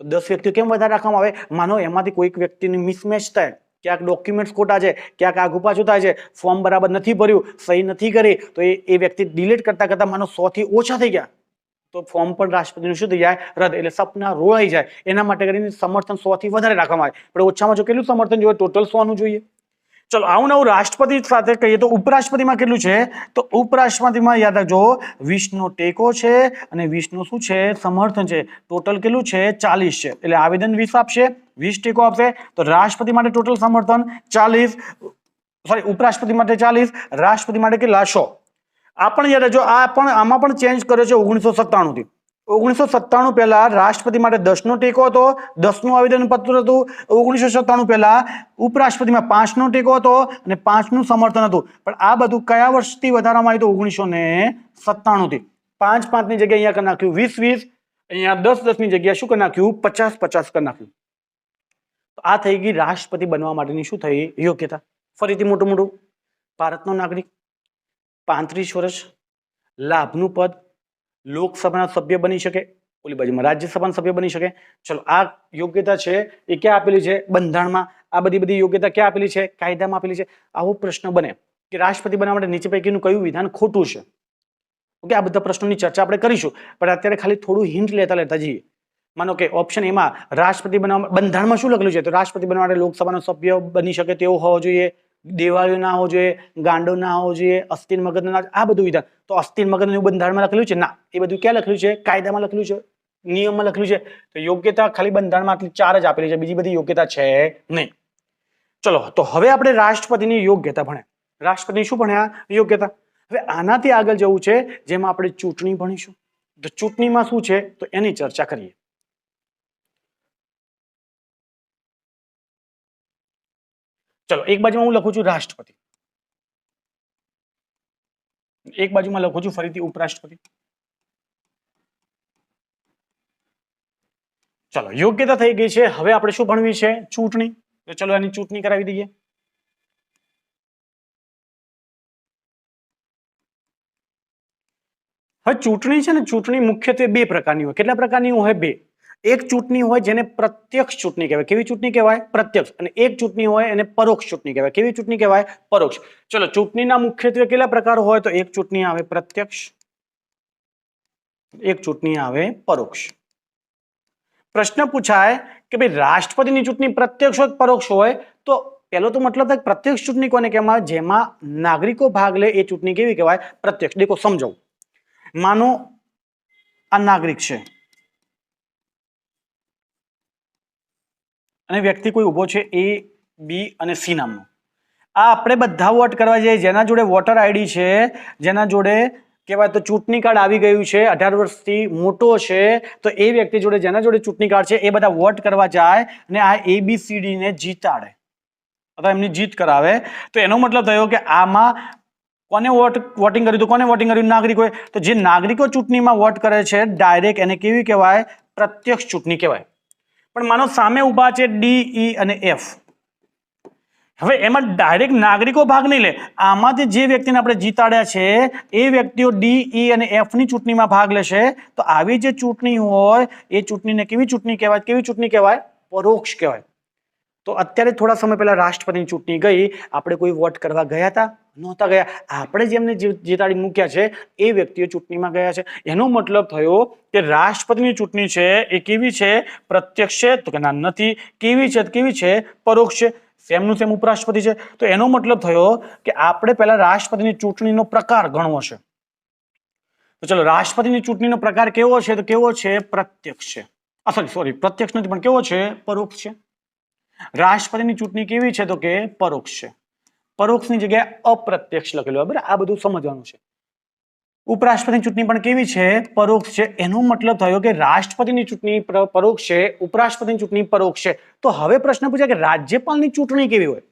S1: તો 10 વ્યક્તિઓ કેમ વધારે રાખવામાં આવે? માનો એમાંથી કોઈક વ્યક્તિની મિસમેચ થાય, ક્યાંક ડોક્યુમેન્ટ્સ ખોટા છે, ક્યાંક આગુ પાછું થાય છે, ફોર્મ બરાબર નથી ભર્યું, સહી નથી કરી, તો એ વ્યક્તિ ડિલીટ કરતા કરતા માનો 100 થી ઓછા થઈ ગયા, તો ફોર્મ પણ રાષ્ટ્રપતિનું શું થઈ જાય? રદ. એટલે સપના રોળાઈ જાય. એના માટે કરીને સમર્થન 100 થી વધારે રાખવામાં આવે, પણ ઓછામાં ઓછું કેટલું સમર્થન જોઈએ? ટોટલ 100 નું જોઈએ. ચલો આવું નવું રાષ્ટ્રપતિ સાથે કહીએ તો ઉપરાષ્ટ્રપતિમાં કેટલું છે? તો ઉપરાષ્ટ્રપતિમાં યાદ રાખજો 20 નો ટેકો છે અને 20 નું શું છે? સમર્થન છે. ટોટલ કેટલું છે? 40 છે. એટલે આવેદન 20 આપશે, 20 ટેકો આપશે, તો રાષ્ટ્રપતિ માટે ટોટલ સમર્થન 40, સોરી ઉપરાષ્ટ્રપતિ માટે 40, રાષ્ટ્રપતિ માટે કેટલા? 100. આ પણ યાદ રાખજો, આ પણ આમાં પણ ચેન્જ કર્યો છે 1997 થી. 1997 પહેલા રાષ્ટ્રપતિ માટે 10 નો ટેકો હતો, 10 નું આવેદનપત્ર હતું. 1997 પહેલા ઉપરાષ્ટ્રપતિમાં 5 નો ટેકો હતો અને 5 નું સમર્થન હતું. પણ આ બધું કયા વર્ષથી વધારવામાં આવ્યું? 1997 થી. 5-5 ની જગ્યાએ અહીંયા કરી નાખ્યું 20-20, અહીંયા 10-10 ની જગ્યાએ શું કરી નાખ્યું? 50-50 કરી નાખ્યું. તો આ થઈ ગઈ રાષ્ટ્રપતિ બનવા માટેની શું થઈ? યોગ્યતા. ફરીથી મોટું ભારતનો નાગરિક, 35 વર્ષ, લાભનું પદ, લોકસભાના સભ્ય બની શકે, ઓલી બાજુમાં રાજ્યસભાના સભ્ય બની શકે. ચલો આ યોગ્યતા છે એ ક્યાં આપેલી છે? બંધારણમાં. આ બધી યોગ્યતા ક્યાં આપેલી છે? કાયદામાં આપેલી છે. આવો પ્રશ્ન બને કે રાષ્ટ્રપતિ બનવા માટે નીચે પૈકીનું કયું વિધાન ખોટું છે? ઓકે, આ બધા પ્રશ્નોની ચર્ચા આપણે કરીશું, પણ અત્યારે ખાલી થોડું હિન્ટ લેતા જઈએ. માનો કે ઓપ્શન એમાં રાષ્ટ્રપતિ બનવા બંધારણમાં શું લખેલું છે? તો રાષ્ટ્રપતિ બનવા માટે લોકસભાનો સભ્ય બની શકે તેવો હોવો જોઈએ, દેવાળીઓ ના હોવો જોઈએ, ગાંડો ના હોવો જોઈએ, અસ્થિર મગજ ના, આ બધું વિધાન. તો અસ્થિર મગજ એવું બંધારણમાં લખેલું છે? ના, એ બધું ક્યાં લખેલું છે? કાયદામાં લખેલું છે, નિયમમાં લખેલું છે. તો યોગ્યતા ખાલી બંધારણમાં આટલી 4 જ આપેલી છે, બીજી બધી યોગ્યતા છે નહીં. ચલો તો હવે આપણે રાષ્ટ્રપતિની યોગ્યતા ભણ્યા. રાષ્ટ્રપતિ શું ભણ્યા? યોગ્યતા. હવે આનાથી આગળ જવું છે, જેમાં આપણે ચૂંટણી ભણીશું. તો ચૂંટણીમાં શું છે તો એની ચર્ચા કરીએ. ચલો એક બાજુમાં હું લખું છું રાષ્ટ્રપતિ, એક બાજુમાં લખું છું ફરીથી ઉપરાષ્ટ્રપતિ. ચલો યોગ્યતા થઈ ગઈ છે. હવે આપણે શું ભણવી છે? ચૂંટણી. તો ચલો એની ચૂંટણી કરાવી દઈએ. હવે ચૂંટણી છે ને, ચૂંટણી મુખ્યત્વે 2 પ્રકારની હોય. કેટલા પ્રકારની હોય? 2. એક ચૂંટણી હોય જેને પ્રત્યક્ષ ચૂંટણી કહેવાય. કેવી ચૂંટણી કહેવાય? પ્રત્યક્ષ. અને એક ચૂંટણી હોય એને પરોક્ષ ચૂંટણી કહેવાય. કેવી ચૂંટણી કહેવાય? પરોક્ષ. ચલો ચૂંટણીના મુખ્યત્વે કેટલા પ્રકાર હોય? તો એક ચૂંટણી આવે પ્રત્યક્ષ, એક ચૂંટણી આવે પરોક્ષ. પ્રશ્ન પૂછાય કે ભાઈ રાષ્ટ્રપતિની ચૂંટણી પ્રત્યક્ષ હોય પરોક્ષ હોય, તો પહેલો તો મતલબ થાય પ્રત્યક્ષ ચૂંટણી કોને કહેવાય? જેમાં નાગરિકો ભાગ લે એ ચૂંટણી કેવી કહેવાય? પ્રત્યક્ષ. દેખો સમજાવું. માનો આ નાગરિક છે અને વ્યક્તિ કોઈ ઉભો છે, એ બી અને સી નામનું. આ આપણે બધા વોટ કરવા જઈએ, જેના જોડે વોટર આઈડી છે, જેના જોડે કહેવાય તો ચૂંટણી કાર્ડ આવી ગયું છે, 18 વર્ષથી મોટો છે, તો એ વ્યક્તિ જોડે જેના જોડે ચૂંટણી કાર્ડ છે એ બધા વોટ કરવા જાય અને આ ABCD ને જીતાડે અથવા એમની જીત કરાવે. તો એનો મતલબ થયો કે આમાં કોને વોટિંગ કર્યું? તો કોને વોટિંગ કર્યું? નાગરિકોએ. તો જે નાગરિકો ચૂંટણીમાં વોટ કરે છે ડાયરેક્ટ, એને કેવી કહેવાય? પ્રત્યક્ષ ચૂંટણી કહેવાય. પણ માનો સામે ઊભા છે ડી, ઈ અને એફ. હવે એમાં ડાયરેક્ટ નાગરિકો ભાગ નહીં લે. આમાંથી જે વ્યક્તિને આપણે જીતાડ્યા છે એ વ્યક્તિઓ ડી, ઈ અને એફ ની ચૂંટણીમાં ભાગ લેશે. તો આવી જે ચૂંટણી હોય એ ચૂંટણીને કેવી ચૂંટણી કહેવાય? કેવી ચૂંટણી કહેવાય? પરોક્ષ કહેવાય. તો અત્યારે થોડા સમય પહેલા રાષ્ટ્રપતિની ચૂંટણી ગઈ, આપણે કોઈ વોટ કરવા ગયા હતા? નહોતા ગયા. આપણે જેમને જીતાડી મૂક્યા છે એ વ્યક્તિઓ ચૂંટણીમાં ગયા છે. એનો મતલબ થયો કે રાષ્ટ્રપતિની ચૂંટણી છે એ કેવી છે? પ્રત્યક્ષ છે? તો કે ના, નથી. કેવી છે? કેવી છે? પરોક્ષ છે. સેમનું સેમ ઉપરાષ્ટ્રપતિ છે. તો એનો મતલબ થયો કે આપણે પહેલા રાષ્ટ્રપતિની ચૂંટણીનો પ્રકાર ગણવો છે. તો ચલો, રાષ્ટ્રપતિની ચૂંટણીનો પ્રકાર કેવો છે? તો કેવો છે? પ્રત્યક્ષ છે. સોરી, પ્રત્યક્ષ નથી, પણ કેવો છે? પરોક્ષ છે. રાષ્ટ્રપતિની ચૂંટણી કેવી છે? તો કે પરોક્ષ છે. પરોક્ષની જગ્યાએ અપ્રત્યક્ષ લખેલું. બરાબર, આ બધું સમજવાનું છે. ઉપરાષ્ટ્રપતિની ચૂંટણી પણ કેવી છે? પરોક્ષ છે. એનો મતલબ થયો કે રાષ્ટ્રપતિની ચૂંટણી પરોક્ષ છે, ઉપરાષ્ટ્રપતિની ચૂંટણી પરોક્ષ છે. તો હવે પ્રશ્ન પૂછાય કે રાજ્યપાલની ચૂંટણી કેવી હોય?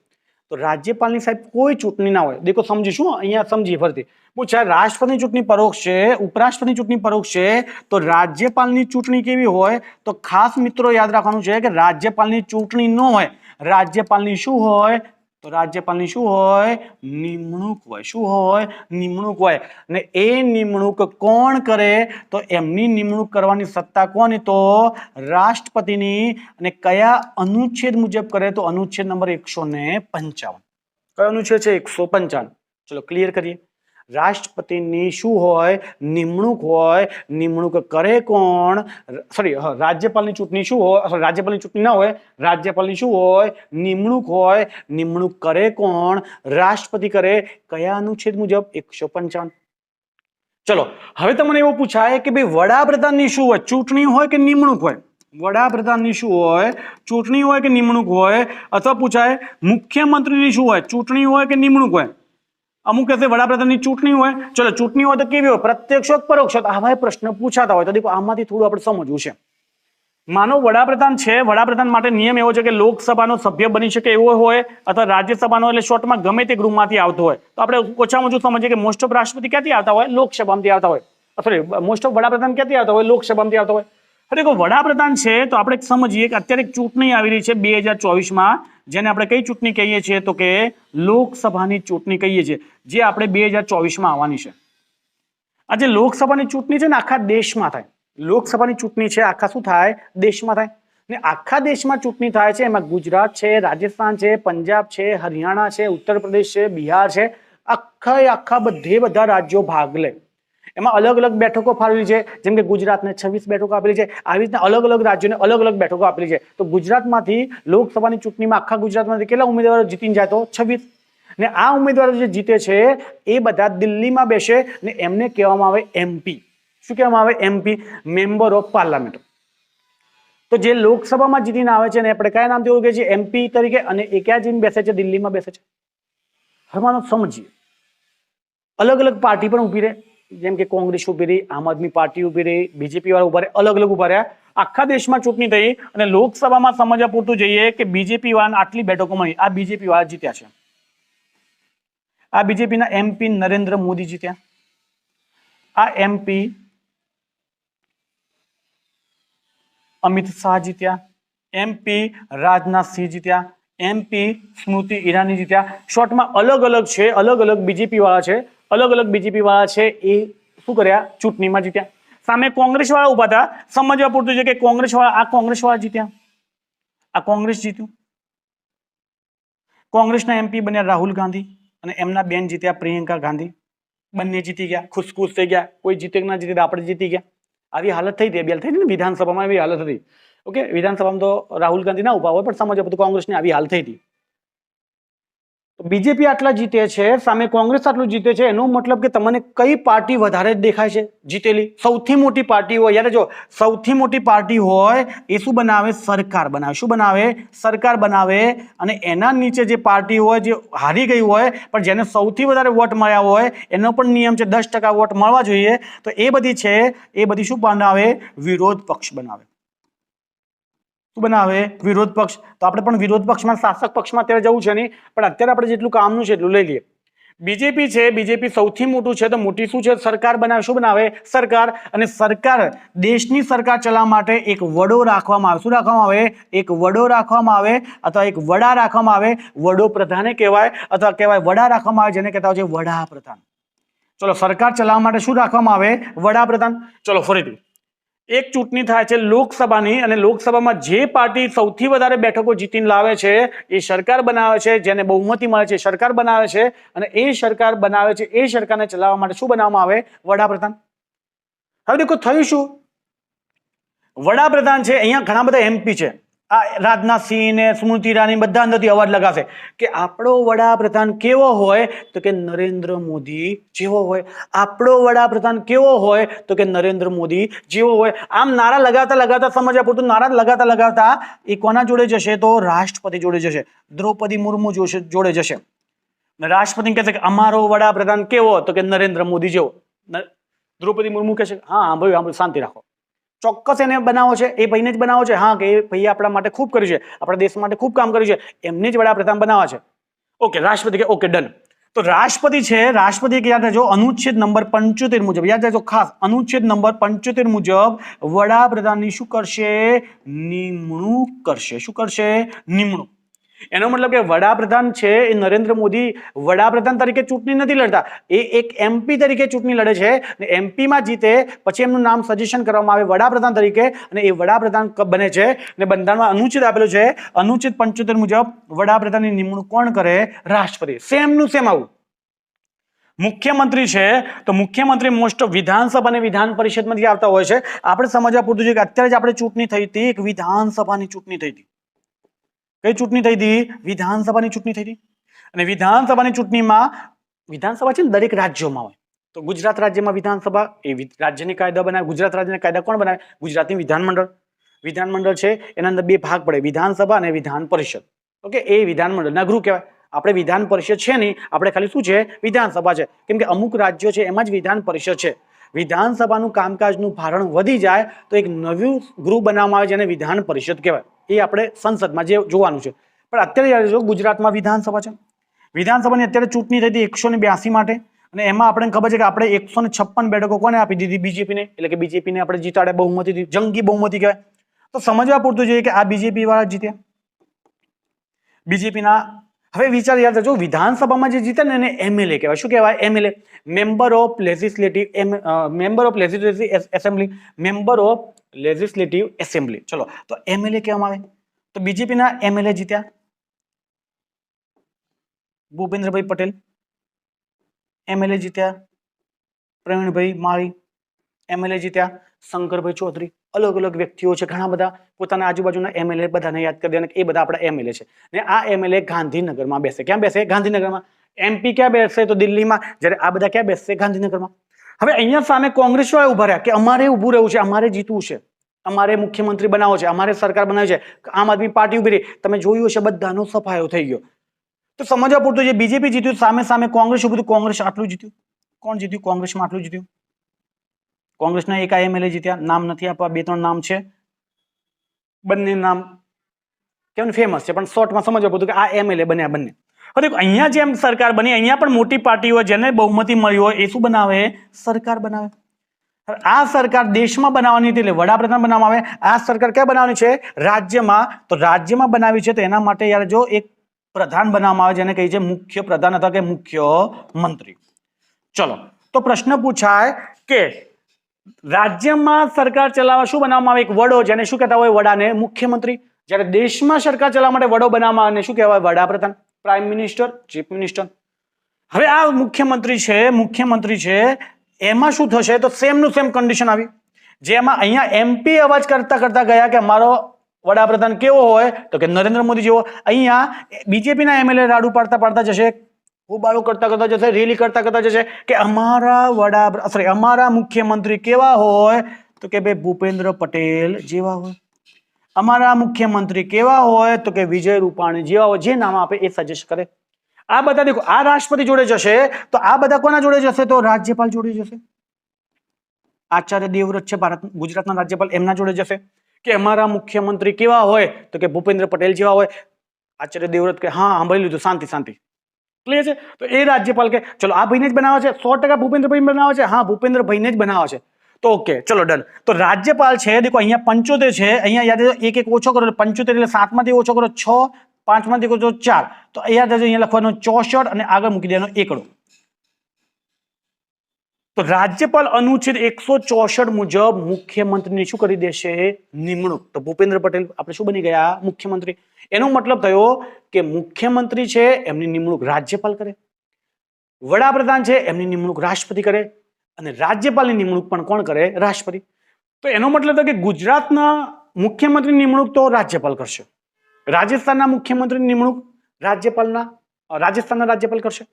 S1: તો રાજ્યપાલની સાહેબ કોઈ ચૂંટણી ના હોય. દેખો, સમજીશું અહીંયા, સમજીએ ફરતી. પૂછાય રાષ્ટ્રપતિની ચૂંટણી પરોક્ષ છે, ઉપરાષ્ટ્રપતિની ચૂંટણી પરોક્ષ છે, તો રાજ્યપાલની ચૂંટણી કેવી હોય? તો ખાસ મિત્રો યાદ રાખવાનું છે કે રાજ્યપાલની ચૂંટણી ન હોય. રાજ્યપાલની શું હોય? તો રાજ્યપાલની શું હોય? નિમણૂક હોય. શું હોય? નિમણૂક હોય. અને એ નિમણૂક કોણ કરે? તો એમની નિમણૂક કરવાની સત્તા કોની? તો રાષ્ટ્રપતિની. અને કયા અનુચ્છેદ મુજબ કરે? તો અનુચ્છેદ નંબર 155. કયો અનુચ્છેદ છે? 155. ચલો ક્લિયર કરીએ. રાષ્ટ્રપતિની શું હોય? નિમણૂક હોય. નિમણૂક કરે કોણ? સોરી, રાજ્યપાલની ચૂંટણી શું હોય? રાજ્યપાલની ચૂંટણી ના હોય. રાજ્યપાલની શું હોય? નિમણૂક હોય. નિમણૂક કરે કોણ? રાષ્ટ્રપતિ કરે. કયા અનુચ્છેદ મુજબ? 155. ચલો, હવે તમને એવું પૂછાય કે ભાઈ વડાપ્રધાનની શું હોય? ચૂંટણી હોય કે નિમણૂક હોય? વડાપ્રધાનની શું હોય? ચૂંટણી હોય કે નિમણૂક હોય? અથવા પૂછાય મુખ્યમંત્રીની શું હોય? ચૂંટણી હોય કે નિમણૂક હોય? અમુક કહેશે વડાપ્રધાનની ચૂંટણી હોય. ચલો, ચૂંટણી હોય તો કેવી હોય? પ્રત્યક્ષ હોય, પરોક્ષ હોય? આવા પ્રશ્ન પૂછાતા હોય તો દેખો, આમાંથી થોડું આપણે સમજવું છે. માનો વડાપ્રધાન છે, વડાપ્રધાન માટે નિયમ એવો છે કે લોકસભાનો સભ્ય બની શકે એવો હોય, અથવા રાજ્યસભાનો, એટલે શોર્ટમાં ગમે તે ગૃહમાંથી આવતો હોય. તો આપણે ઓછામાં ઓછું સમજીએ કે મોસ્ટ ઓફ રાષ્ટ્રપતિ ક્યાંથી આવતા હોય? લોકસભામાંથી આવતા હોય. સોરી, મોસ્ટ ઓફ વડાપ્રધાન ક્યાંથી આવતા હોય? લોકસભામાંથી આવતા હોય. હવે દેખો, વડાપ્રધાન છે તો આપણે સમજીએ કે અત્યારે એક ચૂંટણી આવી રહી છે 2024માં, જેને આપણે કઈ ચૂંટણી કહીએ છીએ? તો કે લોકસભાની ચૂંટણી કહીએ છીએ, જે આપણે 2024માં આવવાની છે. આ જે લોકસભાની ચૂંટણી છે ને, આખા દેશમાં થાય. લોકસભાની ચૂંટણી છે, આખા શું થાય? દેશમાં થાય. ને આખા દેશમાં ચૂંટણી થાય છે. એમાં ગુજરાત છે, રાજસ્થાન છે, પંજાબ છે, હરિયાણા છે, ઉત્તર પ્રદેશ છે, બિહાર છે, આખા બધા રાજ્યો ભાગ લે. એમાં અલગ અલગ બેઠકો ફાળવેલી છે. જેમ કે ગુજરાતને 26 બેઠકો આપેલી છે. આવી રીતના અલગ અલગ રાજ્યોને અલગ અલગ બેઠકો આપેલી છે. તો ગુજરાતમાંથી લોકસભાની ચૂંટણીમાં આખા ગુજરાતમાંથી કેટલા ઉમેદવારો જીતીને જાય? તો 26. ને આ ઉમેદવારો જે જીતે છે એ બધા દિલ્હીમાં બેસે ને એમને કહેવામાં આવે MP. શું કહેવામાં આવે? MP, member of parliament. તો જે લોકસભામાં જીતીને આવે છે ને આપણે કયા નામથી ઓળખીએ છીએ? MP તરીકે. અને એ ક્યાં જઈને બેસે છે? દિલ્હીમાં બેસે છે. હવે માનો સમજીએ, અલગ અલગ પાર્ટી પણ ઉભી રહે. જેમ કે કોંગ્રેસ ઉભી રહી, આમ આદમી પાર્ટી ઉભી રહી, બીજેપી વાળા ઉભા રહે, અલગ અલગ ઉભા રહ્યા. આખા દેશમાં ચૂંટણી થઈ અને લોકસભામાં સમજવા પૂરતું જઈએ કે બીજેપી વાળા આટલી બેઠકો મળી, આ બીજેપી વાળા જીત્યા છે. આ બીજેપીના MP નરેન્દ્ર મોદી જીત્યા. આ MP અમિત શાહ જીત્યા. MP રાજનાથસિંહ જીત્યા. MP સ્મૃતિ ઈરાની જીત્યા. શોર્ટમાં અલગ અલગ છે, અલગ અલગ બીજેપી વાળા છે, અલગ અલગ બીજેપી વાળા છે એ શું કર્યા? ચૂંટણીમાં જીત્યા. સામે કોંગ્રેસ વાળા ઉભા હતા. સમજવા પૂરતું છે કે કોંગ્રેસ વાળા જીત્યા. આ કોંગ્રેસ જીત્યું. કોંગ્રેસના MP બન્યા રાહુલ ગાંધી અને એમના બેન જીત્યા પ્રિયંકા ગાંધી. બંને જીતી ગયા, ખુશ થઈ ગયા. કોઈ જીતે કે ના જીતે, આપણે જીતી ગયા. આવી હાલત થઈ હતી, બેલ થઈ હતી ને વિધાનસભામાં, એવી હાલત હતી. ઓકે, વિધાનસભામાં તો રાહુલ ગાંધી ના ઉભા હોય, પણ સમજવા પૂરતું કોંગ્રેસની આવી હાલ થઈ હતી. તો બીજેપી આટલા જીતે છે, સામે કોંગ્રેસ આટલું જીતે છે, એનો મતલબ કે તમને કઈ પાર્ટી વધારે દેખાય છે જીતેલી? સૌથી મોટી પાર્ટી હોય, યાર જો સૌથી મોટી પાર્ટી હોય એ શું બનાવે? સરકાર બનાવે. શું બનાવે? સરકાર બનાવે. અને એના નીચે જે પાર્ટી હોય જે હારી ગઈ હોય પણ જેને સૌથી વધારે વોટ મળ્યા હોય એનો પણ નિયમ છે 10% વોટ મળવા જોઈએ, તો એ બધી છે એ બધી શું બનાવે? વિરોધ પક્ષ બનાવે. શું બનાવે? વિરોધ પક્ષ. તો આપણે પણ વિરોધ પક્ષમાં શાસક પક્ષમાં અત્યારે જવું છે નહીં, પણ અત્યારે આપણે જેટલું કામનું છે એટલું લઈ લઈએ. બીજેપી છે, બીજેપી સૌથી મોટું છે તો મોટી શું છે? સરકાર બનાવે. શું બનાવે? સરકાર. અને સરકાર, દેશની સરકાર ચલાવવા માટે એક વડો રાખવામાં આવે. શું રાખવામાં આવે? એક વડો રાખવામાં આવે અથવા એક વડા રાખવામાં આવે. વડો પ્રધાને કહેવાય અથવા કહેવાય વડા રાખવામાં આવે, જેને કહેતા હોય છે વડાપ્રધાન. ચલો, સરકાર ચલાવવા માટે શું રાખવામાં આવે? વડાપ્રધાન. ચલો ફરીથી, એક ચૂંટણી થાય છે લોકસભાની, અને લોકસભામાં જે પાર્ટી સૌથી વધારે બેઠકો જીતીને લાવે છે એ સરકાર બનાવે છે, જેને બહુમતી મળે છે સરકાર બનાવે છે, અને એ સરકાર બનાવે છે એ સરકારને ચલાવવા માટે શું બનાવવામાં આવે? વડાપ્રધાન. હવે દેખો થયું શું? વડાપ્રધાન છે, અહીંયા ઘણા બધા એમપી છે, આ રાજનાથસિંહ ને સ્મૃતિ ઈરાની બધા અંદરથી અવાજ લગાવશે કે આપણો વડાપ્રધાન કેવો હોય? તો કે નરેન્દ્ર મોદી જેવો હોય. આપણો વડાપ્રધાન કેવો હોય? તો કે નરેન્દ્ર મોદી જેવો હોય. આમ નારા લગાવતા લગાવતા, સમજ્યા પૂરતું નારા લગાવતા લગાવતા એ કોના જોડે જશે? તો રાષ્ટ્રપતિ જોડે જશે, દ્રૌપદી મુર્મુ જોડે જશે. રાષ્ટ્રપતિ કહેશે કે અમારો વડાપ્રધાન કેવો? તો કે નરેન્દ્ર મોદી જેવો. દ્રૌપદી મુર્મુ કહેશે હા ભાઈ શાંતિ રાખો, ચોક્કસ એને બનાવો છે, એ ભાઈને જ બનાવો છે, હા કે એ ભાઈએ આપણા માટે ખૂબ કર્યું છે, આપણા દેશ માટે ખૂબ કામ કર્યું છે, એમને જ વડાપ્રધાન બનાવવા છે. ઓકે, રાષ્ટ્રપતિ કે ઓકે ડન. તો રાષ્ટ્રપતિ છે, રાષ્ટ્રપતિ યાદ રાખજો અનુચ્છેદ નંબર 75 મુજબ, યાદ રાખજો ખાસ, અનુચ્છેદ નંબર 75 મુજબ વડાપ્રધાનની શું કરશે? નિમણૂક કરશે. શું કરશે? નિમણૂક. એનો મતલબ કે વડાપ્રધાન છે એ નરેન્દ્ર મોદી વડાપ્રધાન તરીકે ચૂંટણી નથી લડતા, એ એક એમપી તરીકે ચૂંટણી લડે છે, અને એમપીમાં જીતે પછી એમનું નામ સજેશન કરવામાં આવે વડાપ્રધાન તરીકે, અને એ વડાપ્રધાન બને છે. અને બંધારણમાં અનુચ્છેદ આપેલો છે, અનુચ્છેદ 75 મુજબ વડાપ્રધાનની નિમણૂક કોણ કરે? રાષ્ટ્રપતિ. સેમનું સેમ આવું. મુખ્યમંત્રી છે તો મુખ્યમંત્રી મોસ્ટ ઓફ વિધાનસભા અને વિધાન પરિષદમાંથી આવતા હોય છે. આપણે સમજવા પૂરતું છે કે અત્યારે જ આપણે ચૂંટણી થઈ હતી, એક વિધાનસભાની ચૂંટણી થઈ હતી. કઈ ચૂંટણી થઈ હતી? વિધાનસભાની ચૂંટણી થઈ હતી. અને વિધાનસભાની ચૂંટણીમાં, વિધાનસભા છે ને દરેક રાજ્યોમાં હોય, તો ગુજરાત રાજ્યમાં વિધાનસભા એ રાજ્યની કાયદા બનાવે. ગુજરાત રાજ્યના કાયદા કોણ બનાવે? ગુજરાતની વિધાનમંડળ. વિધાનમંડળ છે એના અંદર બે ભાગ પડે, વિધાનસભા અને વિધાન પરિષદ. ઓકે, એ વિધાનમંડળના ગૃહ કહેવાય. આપણે વિધાન પરિષદ છે નહીં, આપણે ખાલી શું છે? વિધાનસભા છે. કેમ કે અમુક રાજ્યો છે એમાં જ વિધાન પરિષદ છે. વિધાનસભાનું કામકાજનું ભારણ વધી જાય તો એક નવું ગૃહ બનાવવામાં આવે જેને વિધાન પરિષદ કહેવાય. એ આપણે સંસદમાં જે જોવાનું છે. પણ અત્યારે જો ગુજરાતમાં વિધાનસભા છે, વિધાનસભાની અત્યારે ચૂંટણી થઈ હતી 182 માટે, અને એમાં આપણે ખબર છે કે આપણે 156 બેઠકો કોને આપી દીધી? બીજેપીને. એટલે કે બીજેપીને આપણે જીતાડ્યા બહુમતીથી, જંગી બહુમતી કહેવાય. તો સમજવા પૂરતું જોઈએ કે આ બીજેપી વાળા જીત્યા. બીજેપીના હવે વિચાર યાદ રાખજો, વિધાનસભામાં જે જીતે ને એને એમએલએ કહેવાય. શું કહેવાય? MLA, member of legislative assembly. Member of legislative assembly. ચલો, તો એમએલએ કહેવામાં આવે. તો બીજેપીના એમએલએ જીત્યા ભૂપેન્દ્રભાઈ પટેલ, એમએલએ જીત્યા પ્રવીણભાઈ માળી, એમએલએ જીત્યા શંકરભાઈ ચૌધરી. અલગ અલગ વ્યક્તિઓ છે, ઘણા બધા પોતાના આજુબાજુના એમએલએ બધાને યાદ કરી દેવાના, એ બધા આપણા એમએલએ છે. ને આ એમએલએ ગાંધીનગરમાં બેસે. ક્યાં બેસે? ગાંધીનગરમાં. એમપી ક્યાં બેસે? તો દિલ્હીમાં. જ્યારે આ બધા ક્યાં બેસે? ગાંધીનગરમાં. હવે અહીંયા સામે કોંગ્રેસ વાળા ઉભા રહ્યા કે અમારે ઉભું રહેવું છે, અમારે જીતવું છે, અમારે મુખ્યમંત્રી બનાવો છે, અમારે સરકાર બનાવી છે. આમ આદમી પાર્ટી ઉભી રહી. તમે જોયું હશે બધાનો સફાયો થઈ ગયો. તો સમજવા પૂરતું જે બીજેપી જીત્યું, સામે સામે કોંગ્રેસ ઉભું, કોંગ્રેસ આટલું જીત્યું. કોણ જીત્યું? કોંગ્રેસમાં આટલું જીત્યું. કોંગ્રેસના એક એમએલએ જીત્યા, નામ નથી આપવા, 2-3 નામ છે, બંને નામ કેમ ફેમસ છે, પણ શોર્ટમાં સમજવા પૂરતું કે આ એમએલએ બન્યા બંને. હવે અહીંયા જેમ સરકાર બની, અહીંયા પણ મોટી પાર્ટી હોય જેને બહુમતી મળી હોય એ શું બનાવે? સરકાર બનાવે. આ સરકાર દેશમાં બનાવવાની હતી, એટલે વડાપ્રધાન બનાવવામાં આવે. આ સરકાર ક્યાં બનાવવાની છે? રાજ્યમાં. તો રાજ્યમાં બનાવી છે તો એના માટે યાર જો એક પ્રધાન બનાવવામાં આવે જેને કહે છે મુખ્ય પ્રધાન અથવા કે મુખ્યમંત્રી. ચલો, તો પ્રશ્ન પૂછાય કે રાજ્યમાં સરકાર ચલાવવા શું બનાવવામાં આવે? એક વડો, જેને શું કહેતા હોય? વડાને મુખ્યમંત્રી. જ્યારે દેશમાં સરકાર ચલાવવા માટે વડો બનાવવામાં આવે શું કહેવાય? વડાપ્રધાન, પ્રાઇમ મિનિસ્ટર, ચીફ મિનિસ્ટર. હવે આ મુખ્યમંત્રી છે એમાં શું થશે? તો સેમ નું સેમ કન્ડિશન આવી, જેમાં અહીંયા એમપી અવાજ કરતા કરતા ગયા કે અમારો વડાપ્રધાન કેવો હોય તો કે નરેન્દ્ર મોદી જેવો. અહીંયા બીજેપીના એમએલએ રાડુ પાડતા પાડતા જશે, હોબાળો કરતા કરતા જશે, રેલી કરતા કરતા જશે કે અમારા મુખ્યમંત્રી કેવા હોય તો કે ભાઈ ભૂપેન્દ્ર પટેલ જેવા હોય. અમારા મુખ્યમંત્રી કેવા હોય તો કે વિજય રૂપાણી જેવા હોય. જે નામ આપે એ સજેસ્ટ કરે. આ બધા દેખો, આ રાષ્ટ્રપતિ જોડે જશે તો આ બધા કોના જોડે જશે તો રાજ્યપાલ જોડે જશે. આચાર્ય દેવવ્રત છે ભારત ગુજરાતના રાજ્યપાલ, એમના જોડે જશે કે અમારા મુખ્યમંત્રી કેવા હોય તો કે ભૂપેન્દ્ર પટેલ જેવા હોય. આચાર્ય દેવવ્રત કે હા સાંભળી લીધું, શાંતિ શાંતિ, ક્લિયર છે. તો એ રાજ્યપાલ કે ચલો આ ભાઈને જ બનાવે છે, 100% ભૂપેન્દ્રભાઈ બનાવે છે, હા ભૂપેન્દ્રભાઈને જ બનાવે છે, તો ઓકે ચલો ડન. તો રાજ્યપાલ છે દેખો અહીંયા 75 છે, અહીંયા યાદ રાખજો એક એક ઓછો કરો, 75 એટલે 7 માંથી ઓછો કરો 6, 5 માંથી ઓછો 4, તો યાદ રાખજો અહીંયા લખવાનો 64 અને આગળ મૂકી દેવાનો એકડો. તો રાજ્યપાલ અનુચ્છેદ 164 મુજબ મુખ્યમંત્રીની શું કરી દેશે? નિમણૂક. તો ભૂપેન્દ્ર પટેલ આપણે શું બની ગયા? મુખ્યમંત્રી. એનો મતલબ થયો કે મુખ્યમંત્રી છે એમની નિમણૂક રાજ્યપાલ કરે, વડાપ્રધાન છે એમની નિમણૂક રાષ્ટ્રપતિ કરે, અને રાજ્યપાલની નિમણૂક પણ કોણ કરે? રાષ્ટ્રપતિ. તો એનો મતલબ થાય કે ગુજરાતના મુખ્યમંત્રીની નિમણૂક તો રાજ્યપાલ કરશે, રાજસ્થાનના મુખ્યમંત્રીની નિમણૂક રાજસ્થાનના રાજ્યપાલ કરશે,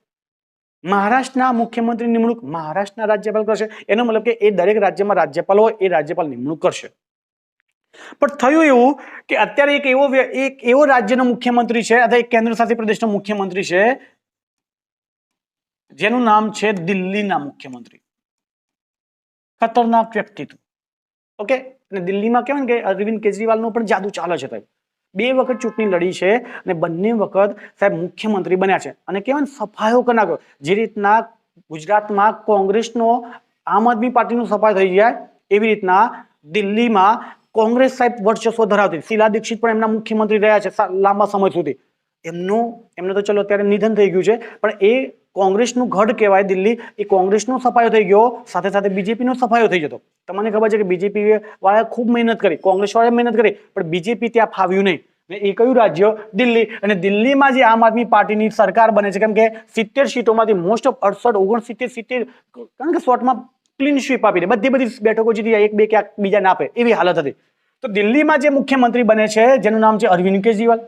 S1: મહારાષ્ટ્રના મુખ્યમંત્રી નિમણૂક મહારાષ્ટ્રના રાજ્યપાલ કરશે. એનો મતલબ કે એ દરેક રાજ્યમાં રાજ્યપાલ હોય એ રાજ્યપાલ નિમણૂક કરશે. પણ થયું એવું કે અત્યારે એક એવો રાજ્યનો મુખ્યમંત્રી છે અથવા એક કેન્દ્ર શાસિત પ્રદેશનો મુખ્યમંત્રી છે જેનું નામ છે દિલ્હીના મુખ્યમંત્રી. ખતરનાક વ્યક્તિત્વ. ઓકે, અને દિલ્હીમાં કહેવાય કે અરવિંદ કેજરીવાલનો પણ જાદુ ચાલે છે. સાહેબ 2 વખત ચૂંટણી લડી છે અને બંને વખત સાહેબ મુખ્યમંત્રી બન્યા છે, અને કહેવાય સફાયો કરી નાખ્યો. જે રીતના ગુજરાતમાં કોંગ્રેસનો આમ આદમી પાર્ટીનો સફાયો થઈ જાય એવી રીતના દિલ્હીમાં કોંગ્રેસ સાહેબ વર્ચસ્વ ધરાવતી. શીલા દીક્ષિત પણ એમના મુખ્યમંત્રી રહ્યા છે લાંબા સમય સુધી. એમને તો ચલો અત્યારે નિધન થઈ ગયું છે, પણ એ કોંગ્રેસનું ગઢ કહેવાય દિલ્હી. એ કોંગ્રેસનો સફાયો થઈ ગયો, સાથે સાથે બીજેપીનો સફાયો થઈ જતો. તમને ખબર છે કે બીજેપી વાળાએ ખૂબ મહેનત કરી, કોંગ્રેસ વાળાએ મહેનત કરી, પણ બીજેપી ત્યાં ફાવ્યું નહીં. એ કયું રાજ્ય? દિલ્હી. અને દિલ્હીમાં જે આમ આદમી પાર્ટીની સરકાર બને છે, કેમ કે 70 સીટોમાંથી મોસ્ટ ઓફ 68, 69, કારણ કે શોર્ટમાં ક્લીન સ્વીપ આપી દે, બધી બેઠકો જીતી જાય, 1-2 ક્યાંક બીજા ના આપે એવી હાલત હતી. તો દિલ્હીમાં જે મુખ્યમંત્રી બને છે જેનું નામ છે અરવિંદ કેજરીવાલ.